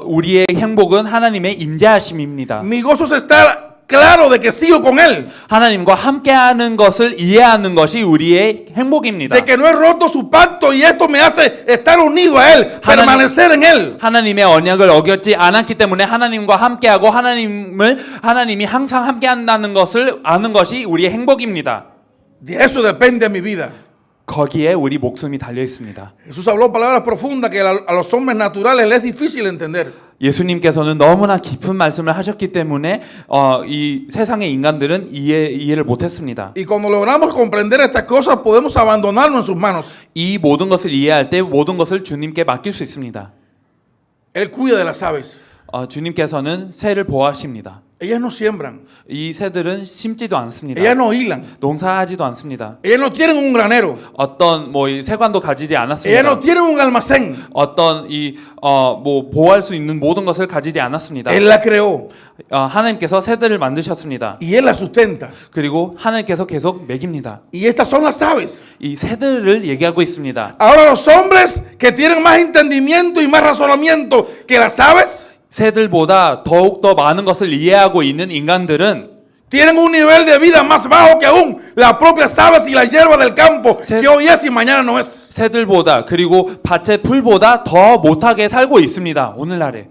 우리의 행복은 하나님의 임재하심입니다. Mi gozo es estar claro de que sigo con Él. 하나님과 함께하는 것을 이해하는 것이 우리의 행복입니다. De que no he roto su pacto y esto me hace estar unido a Él, permanecer en Él. 하나님의 언약을 어겼지 않았기 때문에 하나님과 함께하고 하나님이 항상 함께한다는 것을 아는 것이 우리의 행복입니다. De eso depende mi vida. 거기에 우리 목숨이 달려 있습니다. Jesús habló palabras profundas que a los hombres naturales les es difícil entender. 예수님께서는 너무나 깊은 말씀을 하셨기 때문에 이 세상의 인간들은 이해를 못했습니다. Y cuando logramos comprender estas cosas, podemos abandonarnos en sus manos. 이 모든 것을 이해할 때 모든 것을 주님께 맡길 수 있습니다. Él cuida de las aves. 주님께서는 새를 보호하십니다. Ellas no siembran. 이 새들은 심지도 않습니다. Ellas no hilan. 농사하지도 않습니다. Ellas no tienen un granero. 어떤 이 세관도 가지지 않았습니다. Ellas no tienen un almacén. 어떤 보호할 수 있는 모든 것을 가지지 않았습니다. Él la creó. 하나님께서 새들을 만드셨습니다. Y Él la sustenta. 그리고 하나님께서 계속 먹입니다. Y estas son las aves. 이 새들을 얘기하고 있습니다. Ahora los hombres que tienen más entendimiento y más razonamiento que las aves 새들보다 더욱더 많은 것을 이해하고 있는 인간들은 tienen un nivel de vida más bajo que aún las propias aves y la hierba del campo, que hoy es y mañana no es. 새들보다 그리고 밭의 풀보다 더 못하게 살고 있습니다. 오늘날에.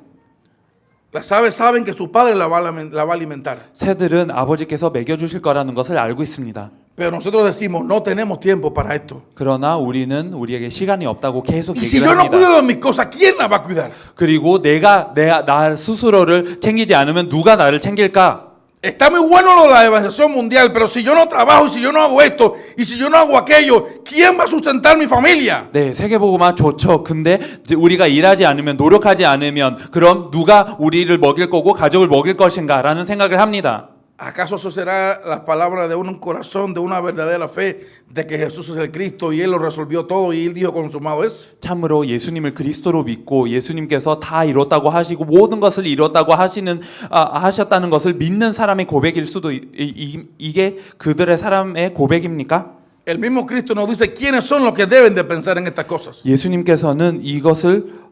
Las aves saben que su padre la va a alimentar. 새들은 아버지께서 먹여주실 거라는 것을 알고 있습니다. Pero nosotros decimos, no tenemos tiempo para esto. 그러나 우리에게 시간이 없다고 계속 Y si 얘기를 yo no 합니다. cuido de mis cosas, ¿quién las va a cuidar? 그리고 나 스스로를 챙기지 않으면 누가 나를 챙길까? Está muy bueno lo de la evangelización mundial, pero si yo no trabajo, y si yo no hago esto, y si yo no hago aquello, ¿quién va a sustentar mi familia? 네, 세계복음화 좋죠. 근데 이제 우리가 일하지 않으면, 노력하지 않으면 그럼 누가 우리를 먹일 거고 가족을 먹일 것인가라는 생각을 합니다. ¿Acaso eso será las palabras de un corazón, de una verdadera fe, de que Jesús es el Cristo y Él lo resolvió todo y Él dijo consumado es? 참으로 예수님을 그리스도로 믿고 예수님께서 다 이뤘다고 하시고 모든 것을 이뤘다고 하셨다는 것을 믿는 사람의 고백일 수도 이게 그들의 사람의 고백입니까? El mismo Cristo nos dice quiénes son los que deben de pensar en estas cosas. 예수님께서는 이것을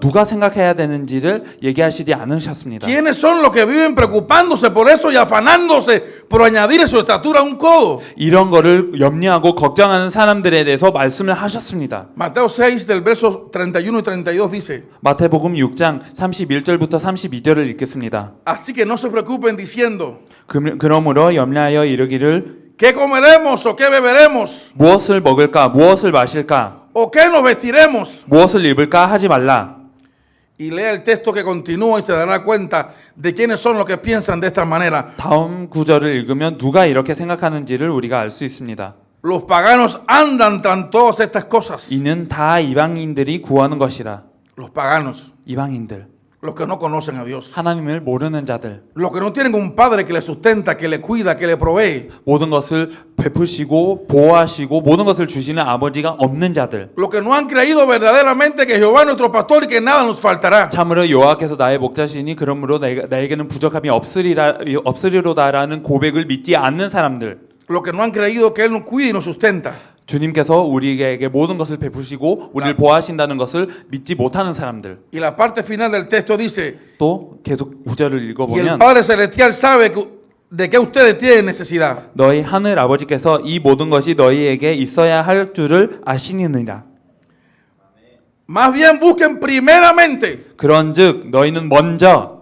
누가 생각해야 되는지를 얘기하시지 않으셨습니다. ¿Quiénes son los que viven preocupándose por eso y afanándose por añadir su estatura a un codo? 이런 거를 염려하고 걱정하는 사람들에 대해서 말씀을 하셨습니다. Mateo 6 del verso 31 y 32 dice, 마태복음 6장 31절부터 32절을 읽겠습니다. así que no se preocupen diciendo, 그러므로 염려하여 이르기를 ¿qué comeremos o qué beberemos? 무엇을 먹을까 무엇을 마실까 ¿O qué nos vestiremos? 무엇을 입을까 하지 말라. Y lea el texto que continúa y se dará cuenta de quiénes son los que piensan de esta manera. 다음 구절을 읽으면 누가 이렇게 생각하는지를 우리가 알 수 있습니다. Los paganos andan tras todas estas cosas. 이는 다 이방인들이 구하는 것이라. Los paganos. 이방인들. Los que no conocen a Dios. 하나님을 모르는 자들, Los que no tienen un padre que le sustenta, que le cuida, que le provee. 모든 것을 베푸시고 보호하시고 모든 것을 주시는 아버지가 없는 자들, Los que no han creído verdaderamente que Jehová es nuestro pastor y que nada nos faltará. 참으로 여호와께서 나의 목자시니 그러므로 나에게는 부족함이 없으리로다라는 고백을 믿지 않는 사람들, Los que no han creído que Él nos cuida y nos sustenta. 주님께서 우리에게 모든 것을 베푸시고 우리를 보호하신다는 것을 믿지 못하는 사람들. Y la parte final del texto dice, 또 계속 9절을 y el 읽어보면 Padre Celestial sabe de qué ustedes tienen necesidad. 너희 하늘 아버지께서 이 모든 것이 너희에게 있어야 할 줄을 아시느니라. Más bien busquen primeramente. 그런즉 너희는 먼저,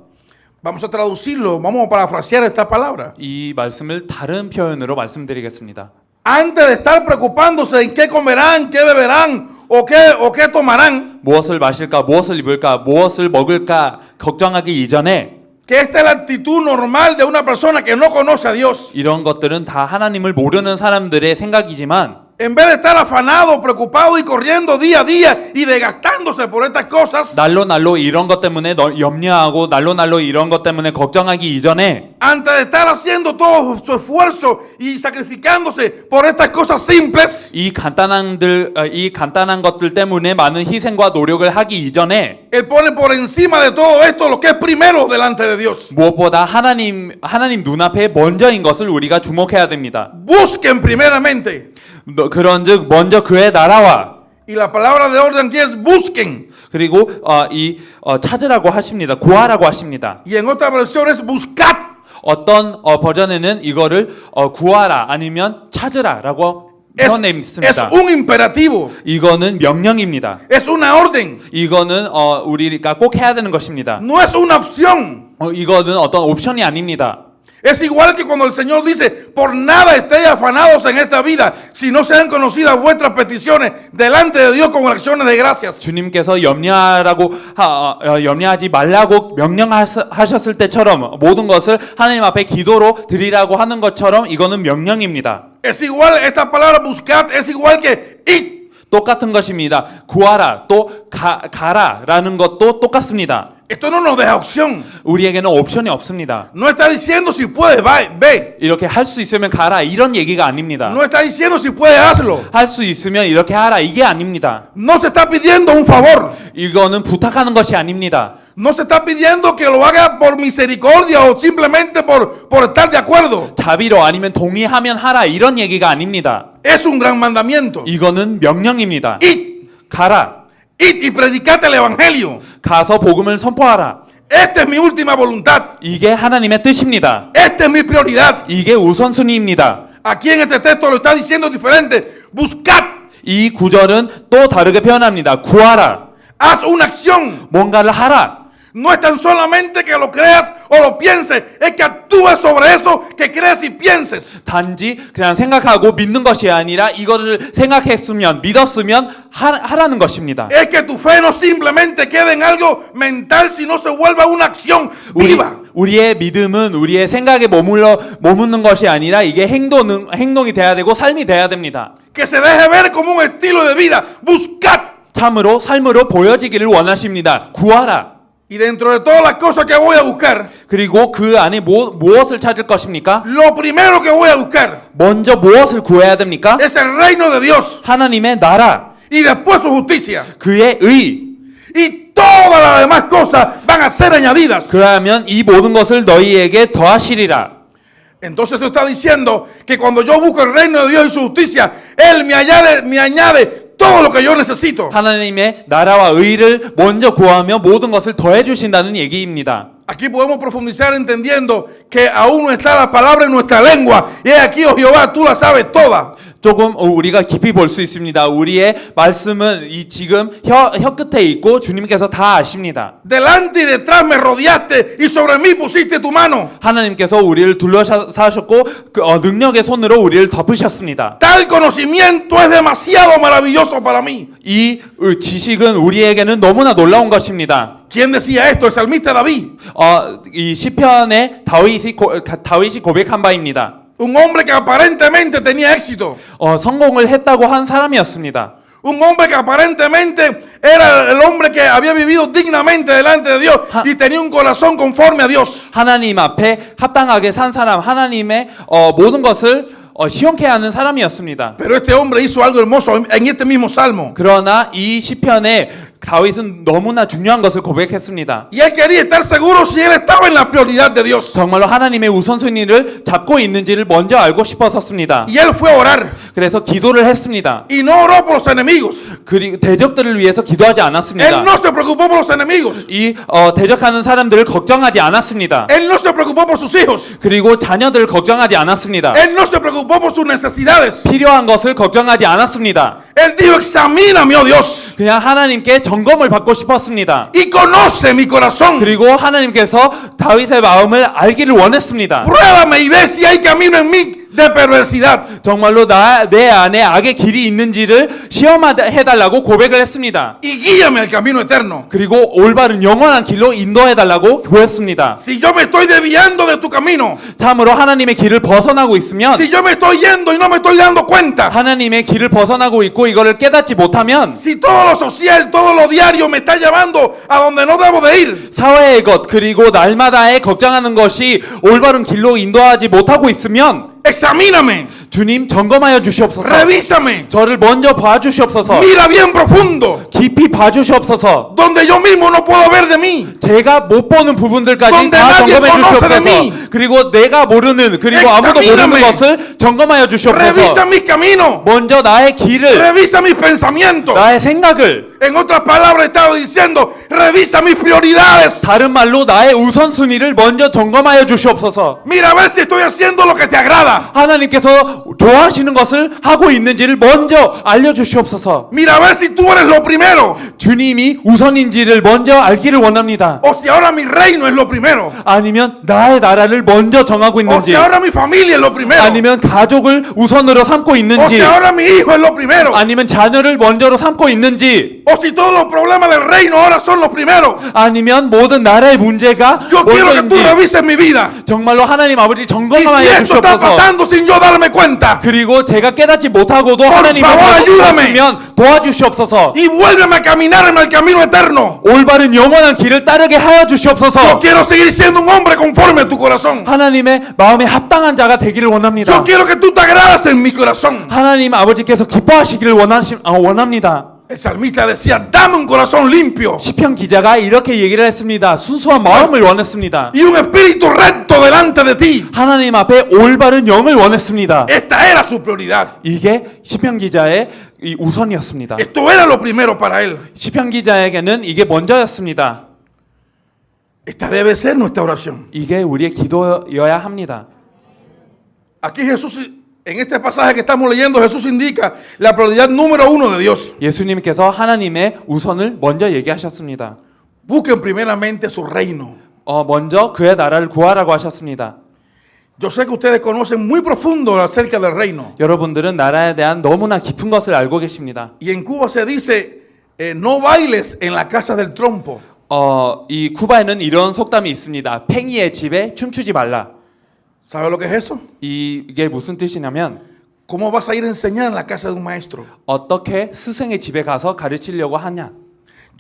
Vamos a traducirlo, vamos a parafrasear esta palabra. 이 말씀을 다른 표현으로 말씀드리겠습니다. Antes de estar preocupándose en qué comerán, qué beberán o qué tomarán, 무엇을 마실까, 무엇을 입을까, 무엇을 먹을까 걱정하기 이전에 que esta es la actitud normal de una persona que no conoce a Dios. 이런 것들은 다 하나님을 모르는 사람들의 생각이지만 En vez de estar afanado, preocupado y corriendo día a día y desgastándose por estas cosas, 날로 이런 것 때문에 염려하고 날로 이런 것 때문에 걱정하기 이전에 antes de estar haciendo todo su esfuerzo y sacrificándose por estas cosas simples, 이 간단한 것들 때문에 많은 희생과 노력을 하기 이전에 Él pone por encima de todo esto lo que es primero delante de Dios. 무엇보다 하나님 눈앞에 먼저인 것을 우리가 주목해야 됩니다. Busquen primeramente. 그런즉 먼저 그의 나라와, Y la palabra de orden aquí es busquen. 그리고 찾으라고 하십니다. 구하라고 하십니다. Y en otra versión es buscad. 어떤 버전에는 이거를 구하라 아니면 찾으라라고 표현해 Es 있습니다. un imperativo. 이거는 명령입니다. Es una orden. 이거는 우리가 꼭 해야 되는 것입니다. No es una opción. 이거는 어떤 옵션이 아닙니다. Es igual que cuando el Señor dice, por nada estéis afanados en esta vida, si no sean conocidas vuestras peticiones delante de Dios con acciones de gracias. 주님께서 염려하지 말라고 명령하셨을 때처럼 모든 것을 하나님 앞에 기도로 드리라고 하는 것처럼 이거는 명령입니다. Es igual, esta palabra buscad es igual que id. 똑같은 것입니다. 구하라, 또 가라라는 것도 똑같습니다. Esto no nos deja opción. 우리에게는 옵션이 없습니다. No está diciendo si puedes, ve. 이렇게 할 수 있으면 가라 이런 얘기가 아닙니다. No está diciendo si puedes, hazlo. 할 수 있으면 이렇게 하라 이게 아닙니다. No se está pidiendo un favor. 이거는 부탁하는 것이 아닙니다. No se está pidiendo que lo haga por misericordia o simplemente por estar de acuerdo. 자비로 아니면 동의하면 하라 이런 얘기가 아닙니다. Es un gran mandamiento. 이거는 명령입니다. Id, 가라. id y predicate el evangelio. 가서 복음을 선포하라. Esta es mi última voluntad. 이게 하나님의 뜻입니다. Esta es mi prioridad. 이게 우선순위입니다. Aquí en este texto lo está diciendo diferente. Buscad. 이 구절은 또 다르게 표현합니다. 구하라. Haz una acción. 뭔가를 하라. No es tan solamente que lo creas o lo pienses, es que actúes sobre eso que crees y pienses. 단지 그냥 생각하고 믿는 것이 아니라 이거를 생각했으면 믿었으면 하라는 것입니다. Es que tu fe no simplemente quede en algo mental, sino se vuelva una acción viva. 우리의 믿음은 우리의 생각에 머무는 것이 아니라 이게 행동이 돼야 되고 삶이 돼야 됩니다. Que se deje ver como un estilo de vida. Buscad. 참으로 삶으로 보여지기를 원하십니다. 구하라. Y dentro de todas las cosas que voy a buscar, 그리고 그 안에 무엇을 찾을 것입니까? lo primero que voy a buscar 먼저 무엇을 구해야 됩니까? es el reino de Dios 하나님의 나라, y después su justicia. 그의 의. Y todas las demás cosas van a ser añadidas. 그러면 이 모든 것을 너희에게 더하시리라. Entonces te está diciendo que cuando yo busco el reino de Dios y su justicia, Él me añade todo lo que yo necesito. 하나님의 나라와 의를 먼저 구하며 모든 것을 더해 주신다는 얘기입니다. Aquí podemos profundizar entendiendo que aún no está la palabra en nuestra lengua. Y aquí, oh Jehová, tú la sabes toda. 조금 우리가 깊이 볼 수 있습니다. 우리의 말씀은 지금 혀 끝에 있고 주님께서 다 아십니다. Delante y detrás me rodeaste y sobre mí pusiste tu mano. 하나님께서 우리를 둘러싸셨고 능력의 손으로 우리를 덮으셨습니다. Tal conocimiento es demasiado maravilloso para mí. 이 지식은 우리에게는 너무나 놀라운 것입니다. ¿Quién decía esto? El salmista David. 이 시편에 다윗이 고백한 바입니다. Un hombre que aparentemente tenía éxito. 성공을 했다고 한 사람이었습니다. Un hombre que aparentemente era el hombre que había vivido dignamente delante de Dios y tenía un corazón conforme a Dios. 하나님 앞에 합당하게 산 사람, 하나님의 모든 것을 시원케 하는 사람이었습니다. Pero este hombre hizo algo hermoso en este mismo salmo. 그러나 이 시편에 다윗은 너무나 중요한 것을 고백했습니다. Y él quería estar seguro si él estaba en la prioridad de Dios. 정말로 하나님의 우선순위를 잡고 있는지를 먼저 알고 싶었었습니다. Y él fue a orar. 그래서 기도를 했습니다. Y no oró por los enemigos. 그리고 대적들을 위해서 기도하지 않았습니다. Él no se preocupó por los enemigos. 이 대적하는 사람들을 걱정하지 않았습니다. Él no se preocupó por sus hijos. 그리고 자녀들을 걱정하지 않았습니다. Él no se preocupó por sus necesidades. 필요한 것을 걱정하지 않았습니다. Él dijo, examíname, oh Dios, 그냥 하나님께 점검을 받고 싶었습니다. y conoce mi corazón. 그리고 하나님께서 다윗의 마음을 알기를 원했습니다. Pruébame y ve si hay camino en mí de perversidad. 정말로 내 안에 악의 길이 있는지를 시험해달라고 고백을 했습니다. Y guíame al camino eterno. 그리고 올바른 영원한 길로 인도해달라고 구했습니다. Si yo me estoy desviando de tu camino, 참으로 하나님의 길을 벗어나고 있으면, si yo me estoy yendo y no me estoy dando cuenta, 하나님의 길을 벗어나고 있고 이거를 깨닫지 못하면, si todo lo social, todo lo diario me está llevando a donde no debo de ir, 사회의 것 그리고 날마다의 걱정하는 것이 올바른 길로 인도하지 못하고 있으면 examíname, 주님 점검하여 주시옵소서. revísame, 저를 먼저 봐주시옵소서. mira bien profundo, 깊이 봐주시옵소서. donde yo mismo no puedo ver de mí. 제가 못 보는 부분들까지 Donde 다 nadie 점검해 conoce de 주시옵소서. mí. 그리고 내가 모르는 그리고 아무도 모르는 Examíname. 것을 점검하여 Revisa 주시옵소서. mis caminos, 먼저 나의 길을, revisa mis pensamientos. 나의 생각을, En otras palabras, estaba diciendo, revisa mis prioridades. 다른 말로 나의 우선순위를 먼저 점검하여 주시옵소서. Mira a ver si estoy haciendo lo que te agrada. 하나님께서 좋아하시는 것을 하고 있는지를 먼저 알려주시옵소서. Mira a ver si tú eres lo primero. 주님이 우선인지를 먼저 알기를 원합니다. O si ahora mi reino es lo primero. 아니면 나의 나라를 먼저 정하고 O 있는지, si ahora mi familia es lo primero. 아니면 가족을 우선으로 삼고 O si 있는지, ahora mi hijo es lo primero. 아니면 자녀를 먼저로 삼고 있는지, O si todos los problemas del reino ahora son los primeros. 아니면 모든 나라의 문제가 Yo quiero que tú 먼저인지, revises mi vida. 정말로 하나님 아버지 Y si 점검하여 esto está 주시옵소서. pasando sin yo darme cuenta, 그리고 제가 깨닫지 못하고도 Por 하나님이 favor, ayúdame. 도와주시면 도와주시옵소서. y vuélveme a caminar en el camino eterno. 올바른 영원한 길을 따르게 하여 Yo 주시옵소서. quiero seguir siendo un hombre conforme a tu corazón. 하나님의 마음에 합당한 자가 되기를 원합니다. Yo quiero que tú te agradas en mi corazón. 하나님 아버지께서 기뻐하시기를 원합니다. El salmista decía, dame un corazón limpio 시편 기자가 이렇게 얘기를 했습니다. 순수한 마음을 원했습니다. y un espíritu recto delante de ti. 하나님 앞에 올바른 영을 원했습니다. Esta era su prioridad. 이게 시편 기자의 이 우선이었습니다. Esto era lo primero para él. 시편 기자에게는 이게 먼저였습니다. Esta debe ser nuestra oración. 이게 우리의 기도여야 합니다. Aquí Jesús, en este pasaje que estamos leyendo, Jesús indica la prioridad número uno de Dios. 예수님께서 하나님의 우선을 먼저 얘기하셨습니다. Busquen primeramente su reino. 먼저 그의 나라를 구하라고 하셨습니다. Yo sé que ustedes conocen muy profundo acerca del reino. 여러분들은 나라에 대한 너무나 깊은 것을 알고 계십니다. Y en Cuba se dice, no bailes en la casa del trompo. 이 쿠바에는 이런 속담이 있습니다. 팽이의 집에 춤추지 말라. ¿Sabe lo que es eso? 이게 무슨 뜻이냐면 ¿Cómo vas a ir a enseñar en la casa de un maestro? 어떻게 스승의 집에 가서 가르치려고 하냐.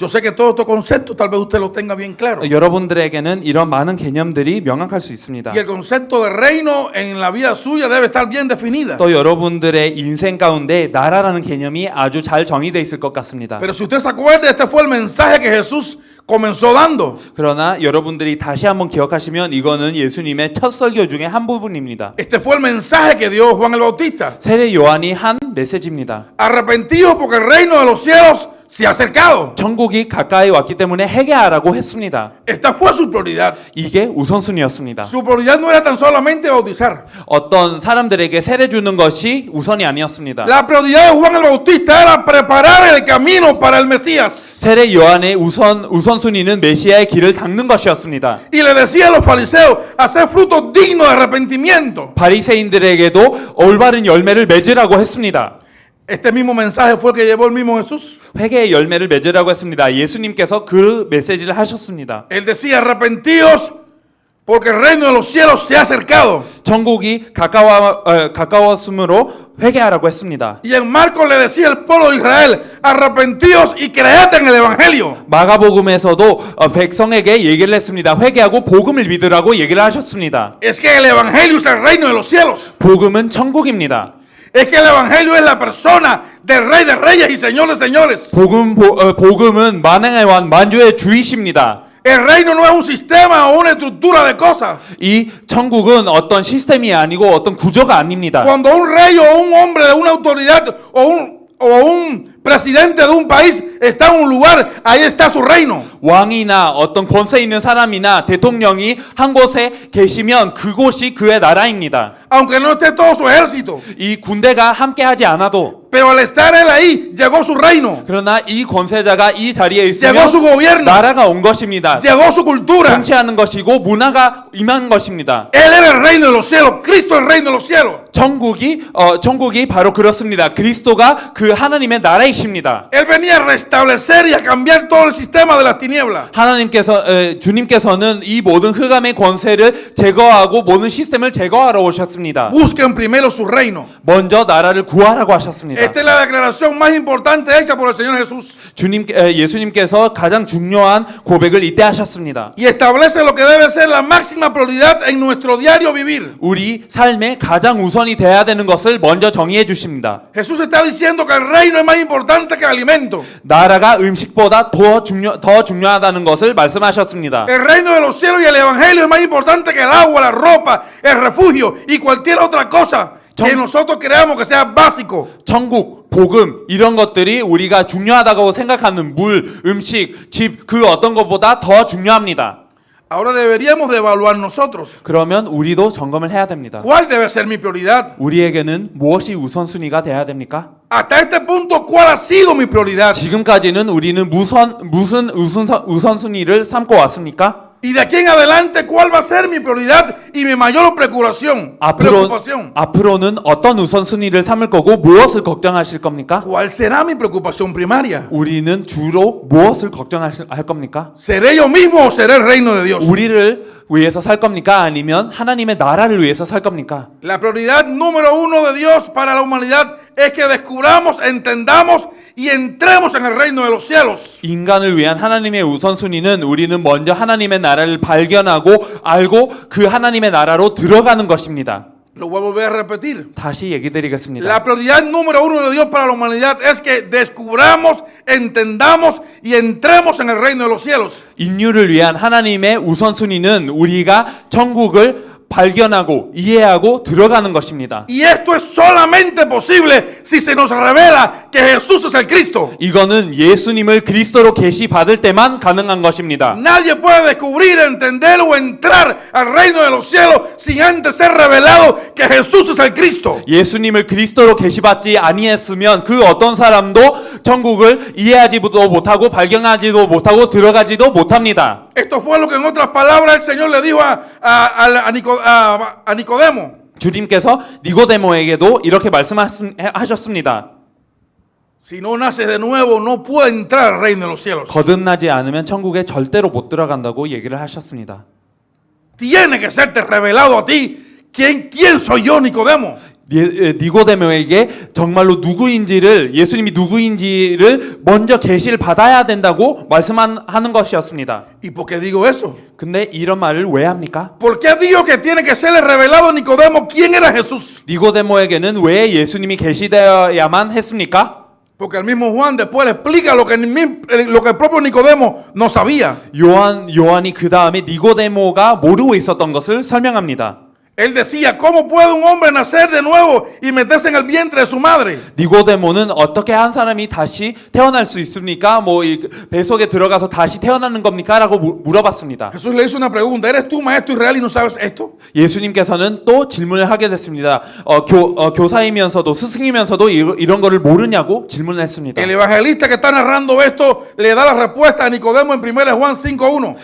Yo sé que todos estos conceptos tal vez usted los tenga bien claro. 여러분들에게는 이런 많은 개념들이 명확할 수 있습니다. Y el concepto de reino en la vida suya debe estar bien definida. 또 여러분들의 인생 가운데 나라라는 개념이 아주 잘 정의되어 있을 것 같습니다. Pero si usted se acuerda, este fue el mensaje que Jesús comenzó dando. 그러나 여러분들이 다시 한번 기억하시면 이거는 예수님의 첫 설교 중에 한 부분입니다. Este fue el mensaje que dio Juan el Bautista. 세례 요한이 한 메시지입니다. Arrepentidos porque el reino de los cielos se ha acercado. 천국이 가까이 왔기 때문에 회개하라고 했습니다. Esta fue su prioridad. 이게 우선순위였습니다. Su prioridad no era tan solamente bautizar. 어떤 사람들에게 세례 주는 것이 우선이 아니었습니다. La prioridad de Juan el Bautista era preparar el camino para el Mesías. 세례 요한의 우선순위는 메시아의 길을 닦는 것이었습니다. Y le decía a los fariseos, hacer frutos dignos de arrepentimiento. 바리새인들에게도 올바른 열매를 맺으라고 했습니다. Este mismo mensaje fue el que llevó el mismo Jesús. 회개의 열매를 맺으라고 했습니다. 예수님께서 그 메시지를 하셨습니다. Él decía, arrepentidos porque el reino de los cielos se ha acercado. 천국이 가까웠으므로 회개하라고 했습니다. Y en Marcos le decía al pueblo de Israel, arrepentíos y creed en el evangelio. 마가복음에서도 백성에게 얘기를 했습니다. 회개하고 복음을 믿으라고 얘기를 하셨습니다. Es que el evangelio es el reino de los cielos. 복음은 천국입니다. Es que el evangelio es la persona del rey de reyes y señor de señores. 복음은 만왕의 왕 만주의 주이십니다. El reino no es un sistema o una estructura de cosas. 이 천국은 어떤 시스템이 아니고 어떤 구조가 아닙니다. Cuando un rey o un hombre de una autoridad o un presidente de un país está en un lugar, ahí está su reino. 왕이나 어떤 권세 있는 사람이나 대통령이 한 곳에 계시면 그곳이 그의 나라입니다. Aunque no esté todo su ejército. 이 군대가 함께하지 않아도 Pero al estar él ahí, llegó su reino. 그러나 이 권세자가 이 자리에 Llegó 있으면 su gobierno. 나라가 온 것입니다. Llegó su cultura. 통치하는 것이고 문화가 임한 것입니다. Él era el reino de los cielos. Cristo es el reino de los cielos. 천국이 바로 그렇습니다. 그리스도가 그 하나님의 나라이십니다. Él venía a restablecer y a cambiar todo el sistema de las tinieblas. 주님께서는 이 모든 흑암의 권세를 제거하고 모든 시스템을 제거하러 오셨습니다. Busquen primero su reino. 먼저 나라를 구하라고 하셨습니다. Esta es la declaración más importante hecha por el Señor Jesús. 예수님께서 가장 중요한 고백을 이때 하셨습니다. Y establece lo que debe ser la máxima prioridad en nuestro diario vivir. 우리 삶에 가장 우선이 돼야 되는 것을 먼저 정의해 주십니다. Jesús está diciendo que el reino es más importante que el alimento. 나라가 음식보다 더 중요하다는 것을 말씀하셨습니다. El reino de los cielos y el evangelio es más importante que el agua, la ropa, el refugio y cualquier otra cosa que nosotros creamos que sea básico. 천국, 복음 이런 것들이 우리가 중요하다고 생각하는 물, 음식, 집 그 어떤 것보다 더 중요합니다. Ahora deberíamos de evaluar nosotros. 그러면 우리도 점검을 해야 됩니다. ¿Cuál debe ser mi prioridad? 우리에게는 무엇이 우선순위가 돼야 됩니까? Hasta este punto, ¿cuál ha sido mi prioridad? 지금까지는 우리는 무슨 우선순위를 삼고 왔습니까? Y de aquí en adelante, ¿cuál va a ser mi prioridad y mi mayor preocupación? 앞으로는 어떤 우선순위를 삼을 거고 무엇을 걱정하실 겁니까? ¿Cuál será mi preocupación primaria? 우리는 주로 무엇을 걱정할 겁니까? ¿Seré yo mismo o seré el reino de Dios? 우리를 위해서 살 겁니까? 아니면 하나님의 나라를 위해서 살 겁니까? La prioridad número uno de Dios para la humanidad es que descubramos, entendamos y entremos en el reino de los cielos. 인간을 위한 하나님의 우선순위는 우리는 먼저 하나님의 나라를 발견하고 알고 그 하나님의 나라로 들어가는 것입니다. Lo voy a volver a repetir. 다시 얘기 드리겠습니다. La prioridad número uno de Dios para la humanidad es que descubramos, entendamos y entremos en el reino de los cielos. 인류를 위한 하나님의 우선순위는 우리가 천국을 발견하고 이해하고 들어가는 것입니다. Y esto es solamente posible si se nos revela que Jesús es el Cristo. 이거는 예수님을 그리스도로 계시받을 때만 가능한 것입니다. Nadie puede descubrir, entender o entrar al reino de los cielos sin antes ser revelado que Jesús es el Cristo. 예수님을 그리스도로 계시받지 아니했으면 그 어떤 사람도 천국을 이해하지도 못하고 발견하지도 못하고 들어가지도 못합니다. Esto fue lo que en otras palabras el Señor le dijo a Nicodemo. 주님께서 니고데모에게도 이렇게 말씀하셨습니다. Si no naces de nuevo, no puedes entrar al reino de los cielos. 거듭나지 않으면 천국에 절대로 못 들어간다고 얘기를 하셨습니다. Tiene que serte revelado a ti quién soy yo, Nicodemo. 니고데모에게 정말로 예수님이 누구인지를 먼저 계시를 받아야 된다고 말씀하는 것이었습니다. ¿Y por qué digo eso? 근데 이런 말을 왜 합니까? ¿Por qué digo que tiene que serle revelado a Nicodemo quién era Jesús? 니고데모에게는 왜 예수님이 계시되어야만 했습니까? Porque el mismo Juan después le explica lo que el propio Nicodemo no sabía. 요한이 그 다음에 니고데모가 모르고 있었던 것을 설명합니다. Él decía, ¿cómo puede un hombre nacer de nuevo y meterse en el vientre de su madre? 니고데모는 어떻게 한 사람이 다시 태어날 수 있습니까? 뱃속에 들어가서 다시 태어나는 겁니까? 라고 물어봤습니다. Jesús le hizo una pregunta, ¿eres tú maestro israel y no sabes esto? 예수님께서는 또 질문을 하게 됐습니다. 교사이면서도 스승이면서도 이런 거를 모르냐고 질문을 했습니다. El evangelista que está narrando esto le da la respuesta a Nicodemo en 1 Juan 5:1.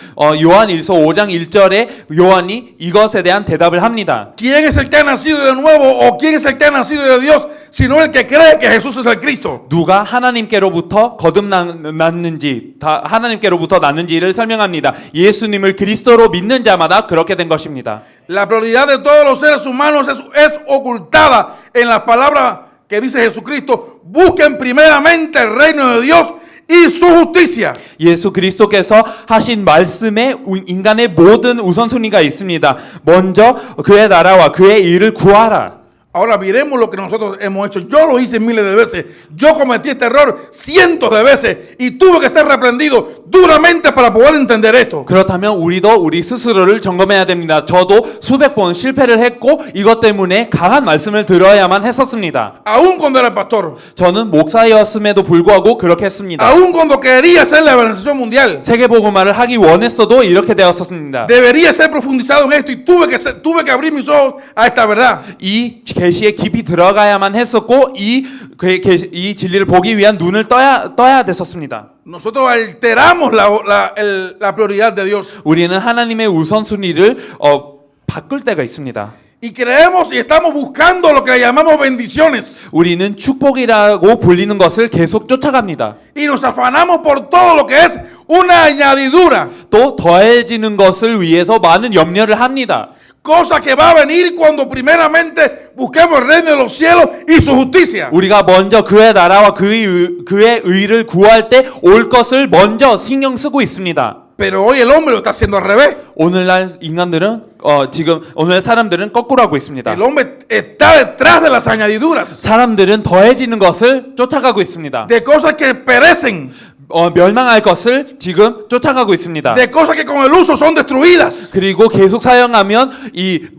요한일서 5장 1절에 요한이 이것에 대한 대답을 합니다. 합니다. ¿Quién es el que ha nacido de nuevo o quién es el que ha nacido de Dios? Sino el que cree que Jesús es el Cristo. 누가 하나님께로부터 거듭났는지, 다 하나님께로부터 났는지를 설명합니다. 예수님을 그리스도로 믿는 자마다 그렇게 된 것입니다. La prioridad de todos los seres humanos es ocultada en la palabra que dice Jesucristo. Busquen primeramente el reino de Dios y su justicia. 예수 그리스도께서 하신 말씀에 인간의 모든 우선순위가 있습니다. 먼저 그의 나라와 그의 일을 구하라. Ahora miremos lo que nosotros hemos hecho. Yo lo hice miles de veces. Yo cometí este error cientos de veces y tuve que ser reprendido duramente para poder entender esto. 그렇다면 우리도 우리 스스로를 점검해야 됩니다. 저도 수백 번 실패를 했고 이것 때문에 강한 말씀을 들어야만 했었습니다. Aún cuando era pastor. 저는 목사였음에도 불구하고 그렇게 했습니다. Aún cuando quería hacer la evangelización mundial. 세계복음화를 하기 원했어도 이렇게 되었었습니다. Debería ser profundizado en esto y tuve que abrir mis ojos a esta verdad. 이 계시에 깊이 들어가야만 했었고 이 진리를 보기 위한 눈을 떠야 됐었습니다. Nosotros alteramos la prioridad de Dios. 우리는 하나님의 우선순위를 바꿀 때가 있습니다. Y creemos y estamos buscando lo que llamamos bendiciones. 우리는 축복이라고 불리는 것을 계속 쫓아갑니다. Y nos afanamos por todo lo que es una añadidura. 또 더해지는 것을 위해서 많은 염려를 합니다. Cosa que va a venir cuando primeramente busquemos el reino de los cielos y su justicia. 우리가 먼저 그의 나라와 그의 의를 구할 때 올 것을 먼저 신경 쓰고 있습니다. Pero hoy el hombre lo está haciendo al revés. 오늘날 인간들은 오늘 사람들은 거꾸로 하고 있습니다. El hombre está detrás de las añadiduras, 사람들은 더해지는 것을 쫓아가고 있습니다. de cosas que perecen, 멸망할 것을 지금 쫓아가고 있습니다. de cosas que con el uso son destruidas. 그리고 계속 사용하면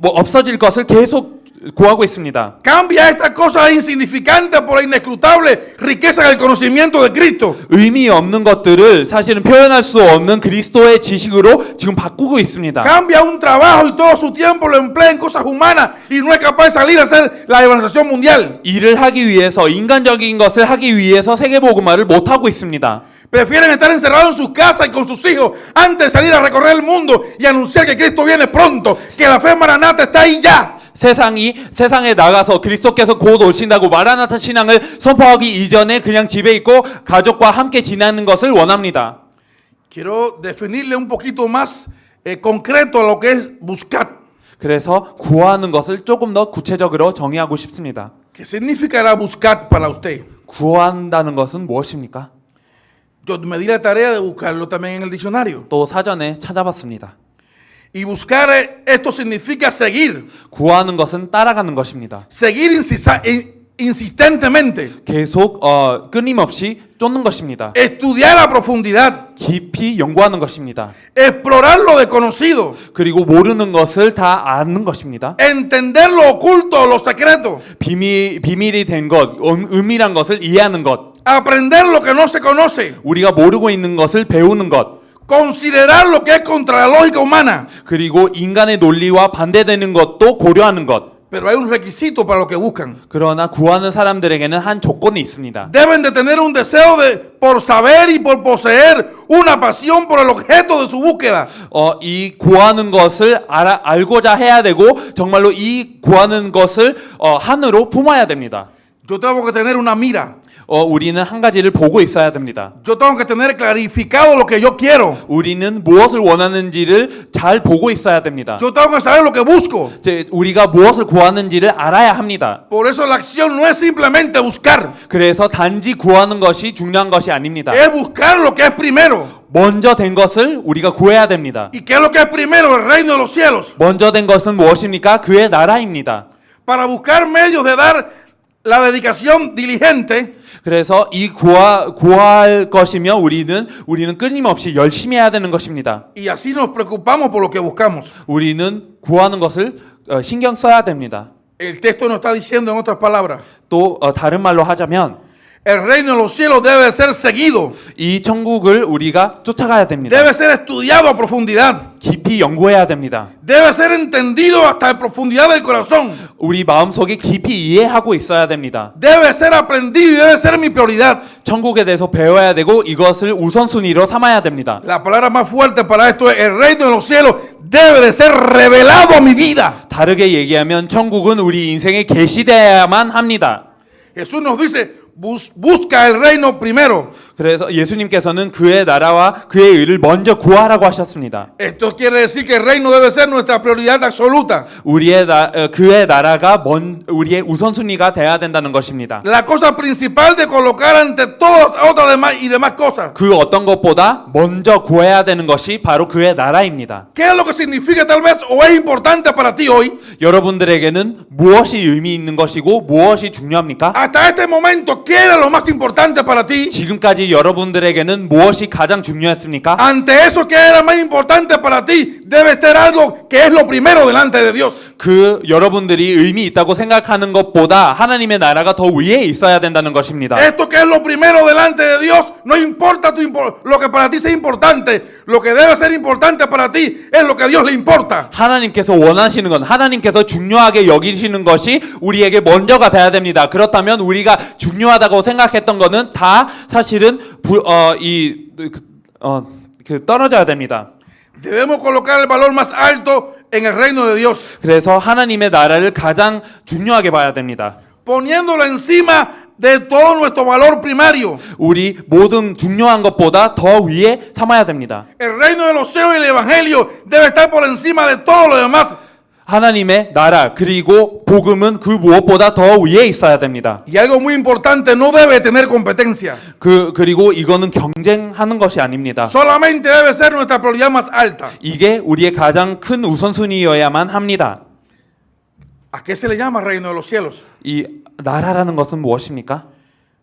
없어질 것을 계속 구하고 있습니다. Cambia estas cosas insignificantes por la inescrutable riqueza del conocimiento de Cristo. 의미 없는 것들을 사실은 표현할 수 없는 그리스도의 지식으로 지금 바꾸고 있습니다. Cambia un trabajo y todo su tiempo lo emplea en cosas humanas y no es capaz de salir a hacer la evangelización mundial. 일을 하기 위해서 인간적인 것을 하기 위해서 세계복음화를 못 하고 있습니다. Prefieren estar encerrados en sus casas y con sus hijos antes de salir a recorrer el mundo y anunciar que Cristo viene pronto, que la fe maranata está ahí ya. 세상에 나가서 그리스도께서 곧 오신다고 마라나타 신앙을 선포하기 이전에 그냥 집에 있고 가족과 함께 지내는 것을 원합니다. Quiero definirle un poquito más concreto lo que es buscar. 그래서 구하는 것을 조금 더 구체적으로 정의하고 싶습니다. ¿Qué significará buscar para usted? 구한다는 것은 무엇입니까? Yo me di la tarea de buscarlo también en el diccionario. 또 사전에 찾아봤습니다. Y buscar esto significa seguir. 구하는 것은 따라가는 것입니다. Seguir insistentemente. 계속 끊임없이 쫓는 것입니다. Estudiar a profundidad. 깊이 연구하는 것입니다. Explorar lo desconocido. 그리고 모르는 것을 다 아는 것입니다. Entender lo oculto, lo secreto. 비밀이 된 것, 은밀한 것을 이해하는 것. Aprender lo que no se conoce. 우리가 모르고 있는 것을 배우는 것. Considerar lo que es contra la lógica humana. 그리고 인간의 논리와 반대되는 것도 고려하는 것. Pero hay un requisito para lo que buscan. 그러나 구하는 사람들에게는 한 조건이 있습니다. Deben de tener un deseo por saber y por poseer una pasión por el objeto de su búsqueda. 이 구하는 것을 알고자 해야 되고 정말로 이 구하는 것을 한으로 품어야 됩니다. Yo tengo que tener una mira. 우리는 한 가지를 보고 있어야 됩니다. Yo tengo que tener clarificado lo que yo quiero. 우리는 무엇을 원하는지를 잘 보고 있어야 됩니다. Yo tengo que saber lo que busco. 우리가 무엇을 구하는지를 알아야 합니다. Por eso la acción no es simplemente buscar. 그래서 단지 구하는 것이 중요한 것이 아닙니다. Es buscar lo que es primero. 먼저 된 것을 우리가 구해야 됩니다. ¿Y qué es lo que es primero? El reino de los cielos. 먼저 된 것은 무엇입니까? 그의 나라입니다. Para buscar medios de dar la dedicación diligente. 그래서 이 구할 것이며 우리는 끊임없이 열심히 해야 되는 것입니다. Y así nos preocupamos por lo que buscamos. 우리는 구하는 것을 신경 써야 됩니다. El texto nos está diciendo en otras palabras. 또 다른 말로 하자면 El reino de los cielos debe ser seguido, 이 천국을 우리가 쫓아가야 됩니다. debe ser estudiado a profundidad, 깊이 연구해야 됩니다. debe ser entendido hasta la profundidad del corazón, 우리 마음속에 깊이 이해하고 있어야 됩니다. debe ser aprendido y debe ser mi prioridad. 천국에 대해서 배워야 되고 이것을 우선순위로 삼아야 됩니다. La palabra más fuerte para esto es el reino de los cielos debe de ser revelado a mi vida. 다르게 얘기하면 천국은 우리 인생에 계시되어야만 합니다. Jesús nos dice, busca el reino primero. 그래서 예수님께서는 그의 나라와 그의 의를 먼저 구하라고 하셨습니다. Esto quiere decir que el reino debe ser nuestra prioridad absoluta. 그의 나라가 우리의 우선순위가 돼야 된다는 것입니다. La cosa principal de colocar ante todas otras demás cosas. 그 어떤 것보다 먼저 구해야 되는 것이 바로 그의 나라입니다. ¿Qué es lo que significa tal vez o es importante para ti hoy? 여러분들에게는 무엇이 의미 있는 것이고 무엇이 중요합니까? Hasta este momento, ¿qué era lo más importante para ti? 지금까지 여러분들에게는 무엇이 가장 중요했습니까? Ante eso, ¿qué era más importante para ti? Debe ser algo que es lo primero delante de Dios. 그 여러분들이 의미 있다고 생각하는 것보다 하나님의 나라가 더 위에 있어야 된다는 것입니다. Esto que es lo primero delante de Dios, no importa lo que para ti sea importante, lo que debe ser importante para ti es lo que a Dios le importa. 하나님께서 원하시는 건, 하나님께서 중요하게 여기시는 것이 우리에게 먼저가 돼야 됩니다. 그렇다면 우리가 중요하다고 생각했던 거는 다 사실은 떨어져야 됩니다. Debemos colocar el valor más alto en el reino de Dios, 그래서 하나님의 나라를 가장 중요하게 봐야 됩니다. poniéndolo encima de todo nuestro valor primario. 우리 모든 중요한 것보다 더 위에 삼아야 됩니다. El reino de los cielos y el evangelio debe estar por encima de todo lo demás. 하나님의 나라 그리고 복음은 그 무엇보다 더 위에 있어야 됩니다. Y algo muy importante, no debe tener competencia. 그리고 이거는 경쟁하는 것이 아닙니다. Solamente debe ser nuestra prioridad más alta. 이게 우리의 가장 큰 우선순위여야만 합니다. ¿A qué se le llama reino de los cielos? 이 나라라는 것은 무엇입니까?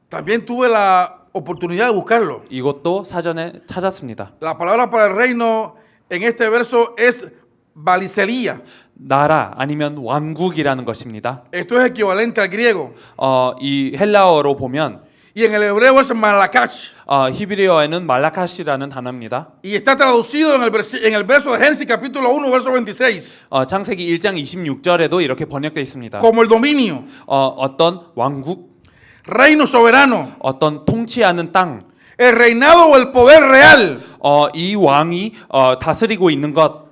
También tuve la oportunidad de buscarlo. 이것도 사전에 찾았습니다. La palabra para el reino en este verso es basileia. 나라 아니면 왕국이라는 것입니다. Esto es equivalente al griego. 이 헬라어로 보면 Y en el hebreo es malakash. 히브리어에는 말라카시라는 단어입니다. Y está traducido en el verso de Génesis capítulo 1, verso 26. 창세기 1장 26절에도 이렇게 번역되어 있습니다. Como el dominio, 어떤 왕국, reino soberano, 어떤 통치하는 땅, el reinado o el poder real. 이 왕이 다스리고 있는 것.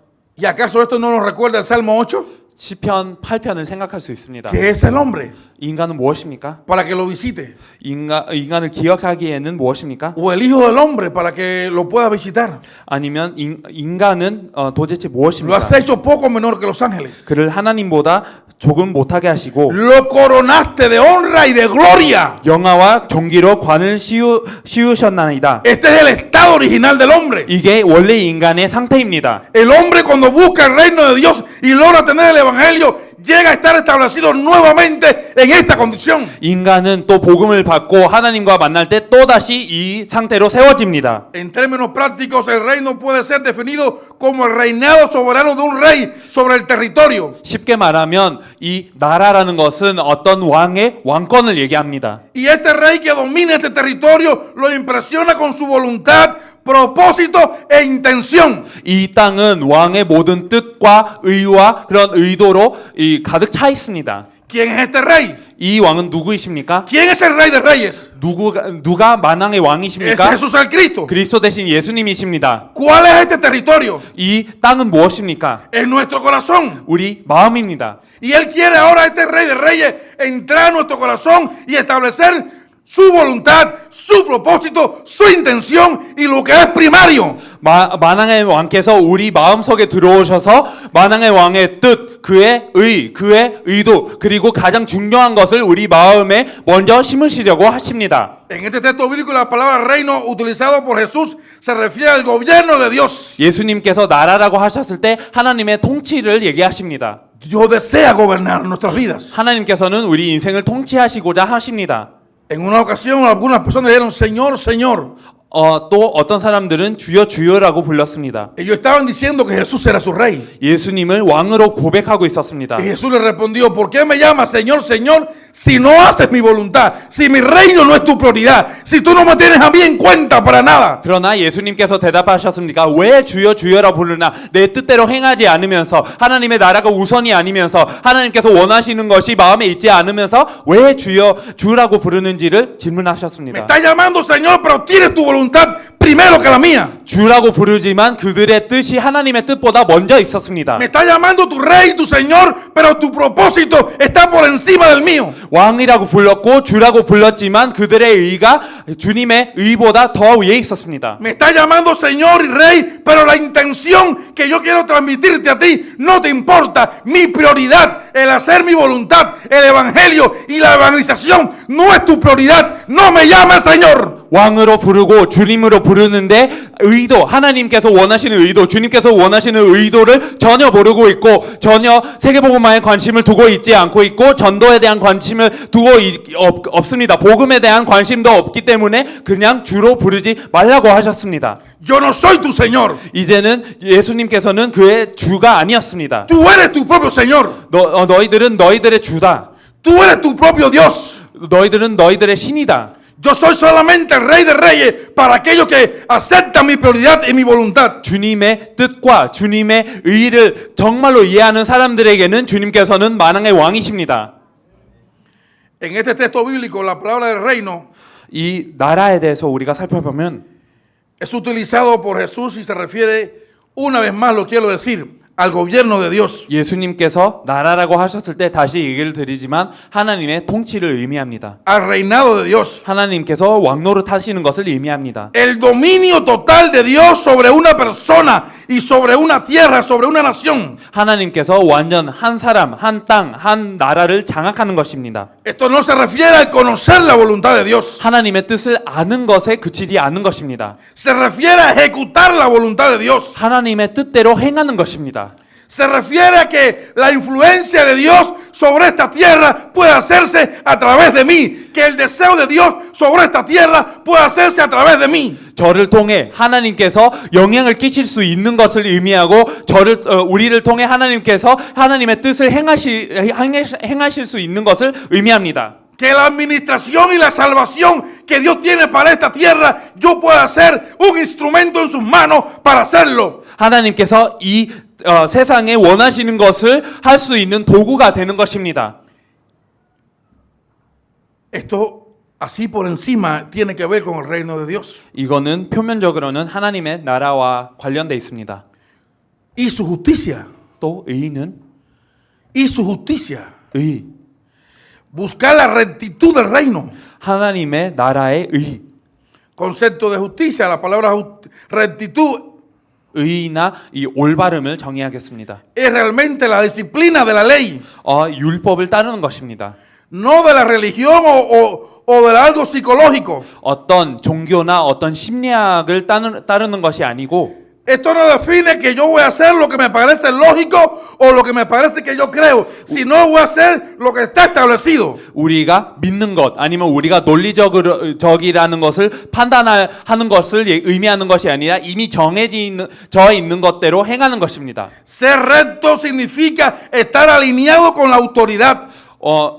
¿Y acaso esto no nos recuerda el Salmo 8? 시편 8편을 생각할 수 있습니다. ¿Qué es el hombre? 인간은 무엇입니까? Para que lo visite. 인간을 기억하기에는 무엇입니까? O el hijo del hombre para que lo pueda visitar. 아니면 인간은 도대체 Lo 무엇입니까? has hecho poco menor que los ángeles. 그를 하나님보다 조금 못하게 하시고 Lo coronaste de honra y de gloria. 영화와 경기로 관을 씌우셨나이다. Este es el estado original del hombre. 이게 원래 인간의 상태입니다. El hombre cuando busca el reino de Dios y logra tener el evangelio, llega a estar establecido nuevamente en esta condición. 인간은 또 복음을 받고 하나님과 만날 때 또다시 이 상태로 세워집니다. En términos prácticos, el reino puede ser definido como el reinado soberano de un rey sobre el territorio. 쉽게 말하면 이 나라라는 것은 어떤 왕의 왕권을 얘기합니다. Y este rey que domina este territorio lo impresiona con su voluntad, propósito e intención. 이 땅은 왕의 모든 뜻과 의와 그런 의도로 가득 차 있습니다. ¿Quién es este rey? 이 왕은 누구이십니까? ¿Quién es el rey de reyes? 누가 만왕의 Es 왕이십니까? Jesús el Cristo. 그리스도 대신 예수님이십니다. ¿Cuál es este territorio? 이 땅은 무엇입니까? Es nuestro corazón. 우리 마음입니다. Y Él quiere ahora, este rey de reyes, entrar a nuestro corazón y establecer su voluntad, su propósito, su intención y lo que es primario. 만왕의 왕께서 우리 마음속에 들어오셔서 만왕의 왕의 뜻, 그의 의도, 그리고 가장 중요한 것을 우리 마음에 먼저 심으시려고 하십니다. En este texto bíblico la palabra reino utilizado por Jesús se refiere al gobierno de Dios. 예수님께서 나라라고 하셨을 때 하나님의 통치를 얘기하십니다. Dios desea gobernar nuestras vidas. 하나님께서는 우리 인생을 통치하시고자 하십니다. En una ocasión algunas personas dijeron, Señor, Señor. 또 어떤 사람들은 주여 주여라고 불렀습니다. Ellos estaban diciendo que Jesús era su rey. 예수님을 왕으로 고백하고 있었습니다. Y Jesús le respondió, ¿por qué me llamas Señor, Señor, si no haces mi voluntad, si mi reino no es tu prioridad, si tú no me tienes a mí en cuenta para nada. 그러나 예수님께서 대답하셨습니까? 왜 주여 주여라 부르나 내 뜻대로 행하지 않으면서 하나님의 나라가 우선이 아니면서 하나님께서 원하시는 것이 마음에 있지 않으면서 왜 주여 주라고 부르는지를 Me 질문하셨습니다. estás llamando, Señor, pero tienes tu voluntad primero que la mía. 주라고 부르지만 그들의 뜻이 하나님의 뜻보다 먼저 있었습니다. Me está llamando tu rey, tu Señor, pero tu propósito está por encima del mío. 왕이라고 불렀고 주라고 불렀지만 그들의 의가 주님의 의보다 더 위에 있었습니다. Me está llamando Señor y Rey, pero la intención que yo quiero transmitirte a ti no te importa. Mi prioridad, el hacer mi voluntad, el evangelio y la evangelización no es tu prioridad. No me llames Señor. 왕으로 부르고 주님으로 부르는데 의도, 하나님께서 원하시는 의도, 주님께서 원하시는 의도를 전혀 모르고 있고 전혀 세계복음화에 관심을 두고 있지 않고 있고 전도에 대한 관심을 두고 없습니다. 복음에 대한 관심도 없기 때문에 그냥 주로 부르지 말라고 하셨습니다. Yo no soy tu Señor. 이제는 예수님께서는 그의 주가 아니었습니다. Tú eres tu propio Señor. 너희들은 너희들의 주다. Tú eres tu propio Dios. 너희들은 너희들의 신이다. Yo soy solamente el Rey de Reyes para aquellos que aceptan mi prioridad y mi voluntad. 주님의 뜻과 주님의 의를 정말로 이해하는 사람들에게는 주님께서는 만왕의 왕이십니다. En este texto bíblico, la palabra del reino 이 나라에 대해서 우리가 살펴보면 es utilizado por Jesús y se refiere, una vez más lo quiero decir, al gobierno de Dios. 예수님께서 나라라고 하셨을 때 다시 얘기를 드리지만 하나님의 통치를 의미합니다. Al reinado de Dios. 하나님께서 왕노릇 하시는 것을 의미합니다. El dominio total de Dios sobre una persona y sobre una tierra, sobre una nación. 하나님께서 완전 한 사람, 한 땅, 한 나라를 장악하는 것입니다. Esto no se refiere a conocer la voluntad de Dios. 하나님의 뜻을 아는 것에 그치지 않은 것입니다. Se refiere a ejecutar la voluntad de Dios. 하나님의 뜻대로 행하는 것입니다. Se refiere a que la influencia de Dios sobre esta tierra puede hacerse a través de mí. Que el deseo de Dios sobre esta tierra puede hacerse a través de mí. 저를 통해 하나님께서 영향을 끼칠 수 있는 것을 의미하고 우리를 통해 하나님께서 하나님의 뜻을 행하실 수 있는 것을 의미합니다. Que la administración y la salvación que Dios tiene para esta tierra, yo pueda ser un instrumento en sus manos para hacerlo. 하나님께서 이 세상에 원하시는 것을 할 수 있는 도구가 되는 것입니다. Esto así por encima tiene que ver con el reino de Dios. 이거는 표면적으로는 하나님의 나라와 관련돼 있습니다. Y su justicia. 또 의는 Y su justicia. 의, Buscar la rectitud del reino. 하나님의 나라의 의. Concepto de justicia, la palabra rectitud 의나 이 올바름을 정의하겠습니다. es realmente la disciplina de la ley. 율법을 따르는 것입니다. No de la religión o de algo psicológico. 어떤 종교나 어떤 심리학을 따르는 것이 아니고 Esto no define que yo voy a hacer lo que me parece lógico o lo que me parece que yo creo, sino voy a hacer lo que está establecido. 우리가 믿는 것 아니면 우리가 논리적이라는 것을 판단하는 것을 의미하는 것이 아니라 이미 정해져 있는 것대로 행하는 것입니다. Ser recto significa estar alineado con la autoridad.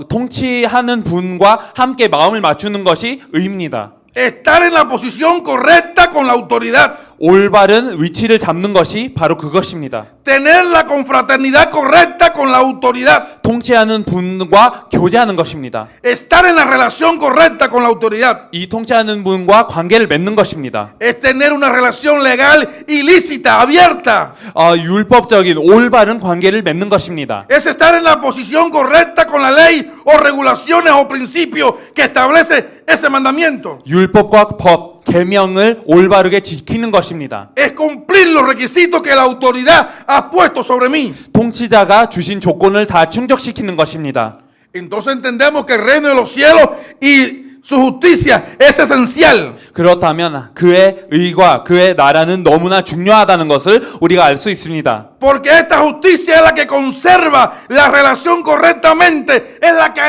통치하는 분과 함께 마음을 맞추는 것이 의입니다. Estar en la posición correcta con la autoridad. 올바른 위치를 잡는 것이 바로 그것입니다. Tener la confraternidad correcta con la autoridad. 통치하는 분과 교제하는 것입니다. Estar en la relación correcta con la autoridad. 이 통치하는 분과 관계를 맺는 것입니다. Es tener una relación legal ilícita, abierta. 율법적인 올바른 관계를 맺는 것입니다. Es estar en la posición correcta con la ley o regulaciones o principios que establece ese mandamiento. 율법과 법, 계명을 올바르게 지키는 것입니다. Es cumplir los requisitos que la autoridad ha puesto sobre mí. 통치자가 주신 조건을 다 충족시키는 것입니다. Entonces entendemos que el reino de los cielos y su justicia es esencial. 그렇다면 그의 의와 그의 나라는 너무나 중요하다는 것을 우리가 알 수 있습니다. Porque esta justicia es la que conserva la relación correctamente, es la que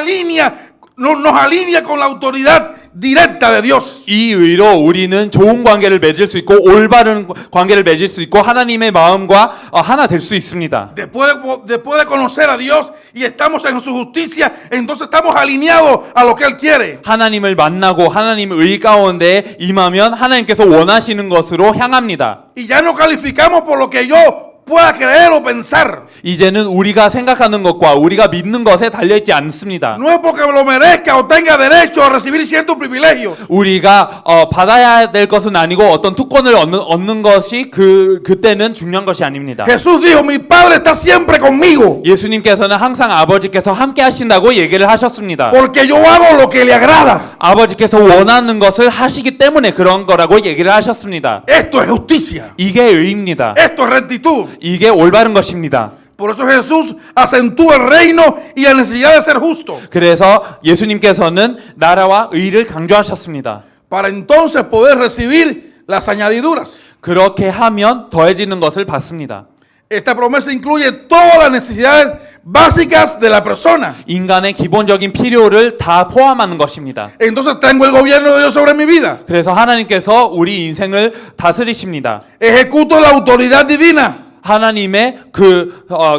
nos alinea con la autoridad directa de Dios. 이 의로 우리는 좋은 관계를 맺을 수 있고 올바른 관계를 맺을 수 있고 하나님의 마음과 하나 될 수 있습니다. Después de conocer a Dios y estamos en su justicia, entonces estamos alineados a lo que Él quiere. 하나님을 만나고 하나님의 의 가운데 임하면 하나님께서 원하시는 것으로 향합니다. Y ya no calificamos por lo que yo pueda creer o pensar. 이제는 우리가 생각하는 것과 우리가 믿는 것에 달려있지 않습니다. No es porque lo merezca o tenga derecho a recibir ciertos privilegios. 우리가 받아야 될 것은 아니고 어떤 특권을 얻는 것이 그때는 중요한 것이 아닙니다. Jesús dijo, mi Padre está siempre conmigo, 예수님께서는 항상 아버지께서 함께 하신다고 얘기를 하셨습니다. porque yo hago lo que le agrada. 아버지께서 원하는 것을 하시기 때문에 그런 거라고 얘기를 하셨습니다. Esto es justicia. 이게 의입니다. Esto es rectitud. 이게 올바른 것입니다. Por eso Jesús acentúa el reino y la necesidad de ser justo, 그래서 예수님께서는 나라와 의를 강조하셨습니다. para entonces poder recibir las añadiduras. 그렇게 하면 더해지는 것을 받습니다. Esta promesa incluye todas las necesidades básicas de la persona. 인간의 기본적인 필요를 다 포함하는 것입니다. Entonces tengo el gobierno de Dios sobre mi vida. 그래서 하나님께서 우리 인생을 다스리십니다. Ejecuto la autoridad divina. 하나님의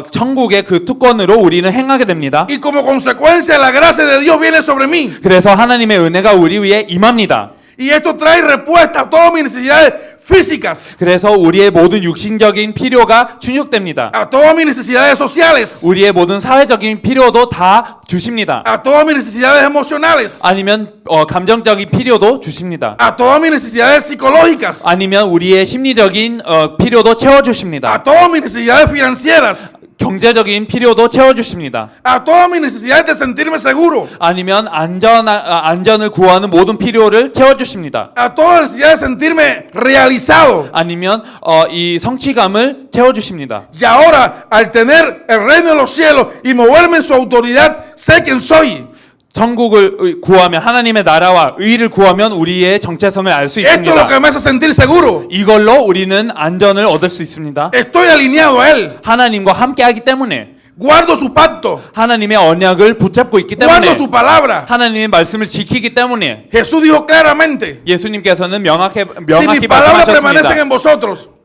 천국의 그 특권으로 우리는 행하게 됩니다. Y como consecuencia la gracia de Dios viene sobre mí. 그래서 하나님의 은혜가 우리 위에 임합니다. Y esto trae respuesta a todas mis necesidades físicas, 그래서 우리의 모든 육신적인 필요가 충족됩니다. a todas mis necesidades sociales, 우리의 모든 사회적인 필요도 다 주십니다. a todas mis necesidades emocionales, 아니면 감정적인 필요도 주십니다. a todas mis necesidades psicológicas, 아니면 우리의 심리적인 필요도 채워주십니다. a todas mis necesidades financieras, 경제적인 필요도 채워주십니다. a todas mis necesidades de sentirme seguro, 아니면 안전을 구하는 모든 필요를 채워주십니다. a todas las necesidades de sentirme realizado. 아니면 이 성취감을 채워주십니다. Y ahora, al tener el reino de los cielos y moverme en su autoridad, sé quién soy. 천국을 구하면 하나님의 나라와 의를 구하면 우리의 정체성을 알 수 Esto es lo 있습니다. que me hace sentir seguro. 이걸로 우리는 안전을 얻을 수 있습니다. Estoy alineado a Él. 하나님과 함께하기 때문에 Guardo su pacto. 하나님의 언약을 붙잡고 있기 때문에 Guardo su palabra. 하나님의 말씀을 지키기 때문에 Jesús dijo claramente, 예수님께서는 si mis 명확히 palabras permanecen 말씀하셨습니다. en vosotros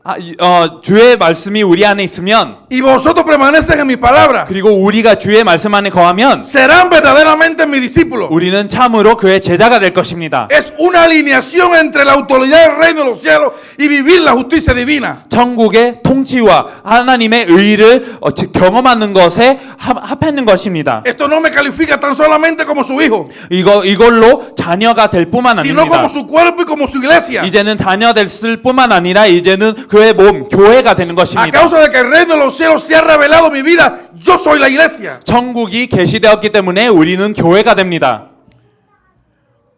주의 말씀이 우리 안에 있으면 y vosotros permanecen en mi palabra, 그리고 우리가 주의 말씀 안에 거하면 serán verdaderamente mis discípulos. 우리는 참으로 그의 제자가 될 것입니다. Es una alineación entre la autoridad del reino de los cielos y vivir la justicia divina. 천국의 통치와 하나님의 의를 경험하는 것에 합하는 것입니다. Esto no me califica tan solamente como su hijo, 이걸로 자녀가 될 뿐만 sino 아닙니다. como su cuerpo y como su iglesia. 이제는 자녀 됐을 뿐만 아니라 이제는 그의 몸, 교회가 되는 A 것입니다. causa de que el reino de los cielos se ha revelado en mi vida, yo soy la iglesia. 천국이 계시되었기 때문에 우리는 교회가 됩니다.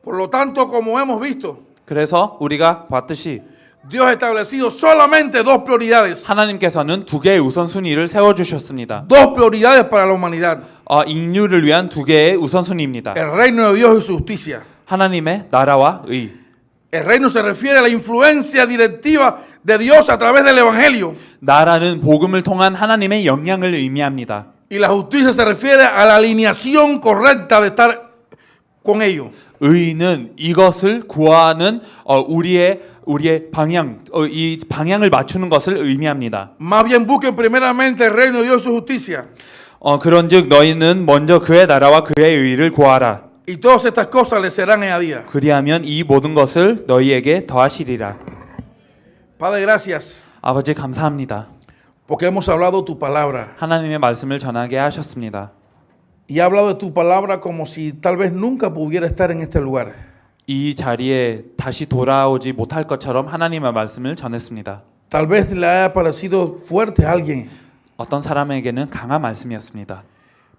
Por lo tanto, como hemos visto, 그래서 우리가 봤듯이 Dios ha establecido solamente dos prioridades. 하나님께서는 두 개의 우선순위를 세워주셨습니다. Dos prioridades para la humanidad. 인류를 위한 두 개의 우선순위입니다. El reino de Dios y su justicia. 하나님의 나라와 의. El reino se refiere a la influencia directiva de Dios a través del evangelio. 나라는 복음을 통한 하나님의 영향을 의미합니다. Y la justicia se refiere a la alineación correcta de estar con ellos. 의는 이것을 구하는 우리의 방향, 이 방향을 맞추는 것을 의미합니다. Más bien busquen primeramente el reino de Dios y su justicia. 그런즉 너희는 먼저 그의 나라와 그의 의를 구하라. Y todas estas cosas les serán añadidas. 그리하면 이 모든 것을 너희에게 더하시리라. Padre, gracias 아버지 감사합니다. porque hemos hablado tu palabra. 하나님의 말씀을 전하게 하셨습니다. Y he hablado de tu palabra como si tal vez nunca pudiera estar en este lugar. 이 자리에 다시 돌아오지 못할 것처럼 하나님의 말씀을 전했습니다. Tal vez le haya parecido fuerte a alguien, 어떤 사람에게는 강한 말씀이었습니다.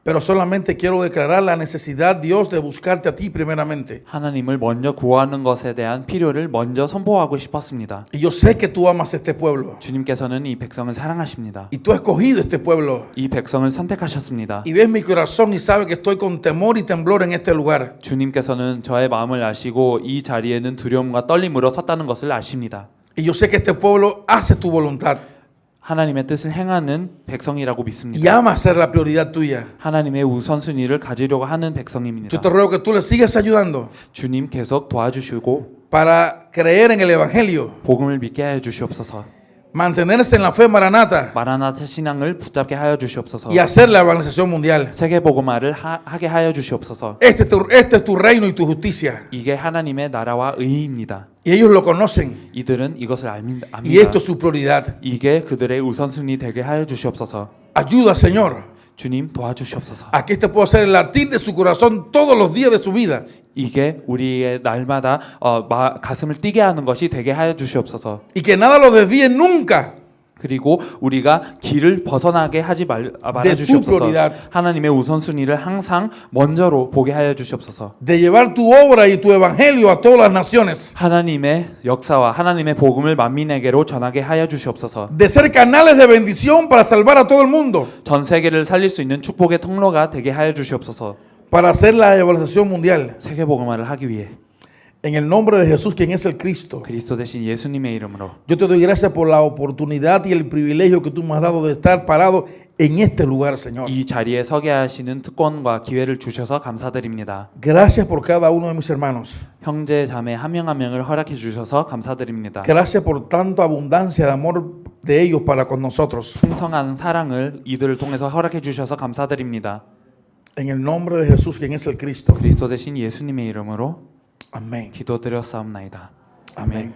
pero solamente quiero declarar la necesidad, Dios, de buscarte a ti primeramente. 하나님을 먼저 구하는 것에 대한 필요를 먼저 선포하고 싶었습니다. Y yo sé que tú amas este pueblo. 주님께서는 이 백성을 사랑하십니다. Y tú has escogido este pueblo. 이 백성을 선택하셨습니다. Y ves mi corazón y sabes que estoy con temor y temblor en este lugar. 주님께서는 저의 마음을 아시고 이 자리에는 두려움과 떨림으로 섰다는 것을 아십니다. Y yo sé que este pueblo hace tu voluntad. 하나님의 뜻을 행하는 백성이라고 y 믿습니다. ama ser la prioridad tuya. 하나님의 우선순위를 가지려고 하는 Yo 백성입니다. te ruego que tú le sigas ayudando 주님 계속 도와주시고 para creer en el Evangelio, 복음을 믿게 하여 주시옵소서. mantenerse en la fe maranata 마라나타 신앙을 붙잡게 하여 주시옵소서. y hacer la evangelización mundial. 세계 복음화를 하게 하여 주시옵소서. Este es tu reino y tu justicia. 이게 하나님의 나라와 의입니다. Y ellos lo conocen 이들은 이것을 압니다. y esto es su prioridad. 이게 그들의 우선순위 되게 하여 주시옵소서. Ayuda, Señor, 주님 도와주시옵소서. a que este pueda ser el latir de su corazón todos los días de su vida. 이게 우리의 날마다 가슴을 뛰게 하는 것이 되게 하여 주시옵소서. Y que nada lo desvíe nunca 그리고 우리가 길을 벗어나게 하지 말아 de tu 주시옵소서. prioridad. 하나님의 우선순위를 항상 먼저로 보게 하여 주시옵소서. de llevar tu obra y tu evangelio a todas las naciones, 하나님의 역사와 하나님의 복음을 만민에게로 전하게 하여 주시옵소서. de ser canales de bendición para salvar a todo el mundo, 전 세계를 살릴 수 있는 축복의 통로가 되게 하여 주시옵소서. para hacer la evangelización mundial. 세계 복음화를 하기 위해 En el nombre de Jesús, quien es el Cristo, 그리스도 대신 예수님의 이름으로 yo te doy gracias por la oportunidad y el privilegio que tú me has dado de estar parado en este lugar, Señor. 이 자리에 서게 하시는 특권과 기회를 주셔서 감사드립니다. Gracias por cada uno de mis hermanos. 형제 자매 한 명 한 명을 허락해 주셔서 감사드립니다. Gracias por tanta abundancia de amor de ellos para con nosotros. 풍성한 사랑을 이들을 통해서 허락해 주셔서 감사드립니다. En el nombre de Jesús, quien es el Cristo. 그리스도 대신 예수님의 이름으로 Amén. 기도드렸사옵나이다. Amén.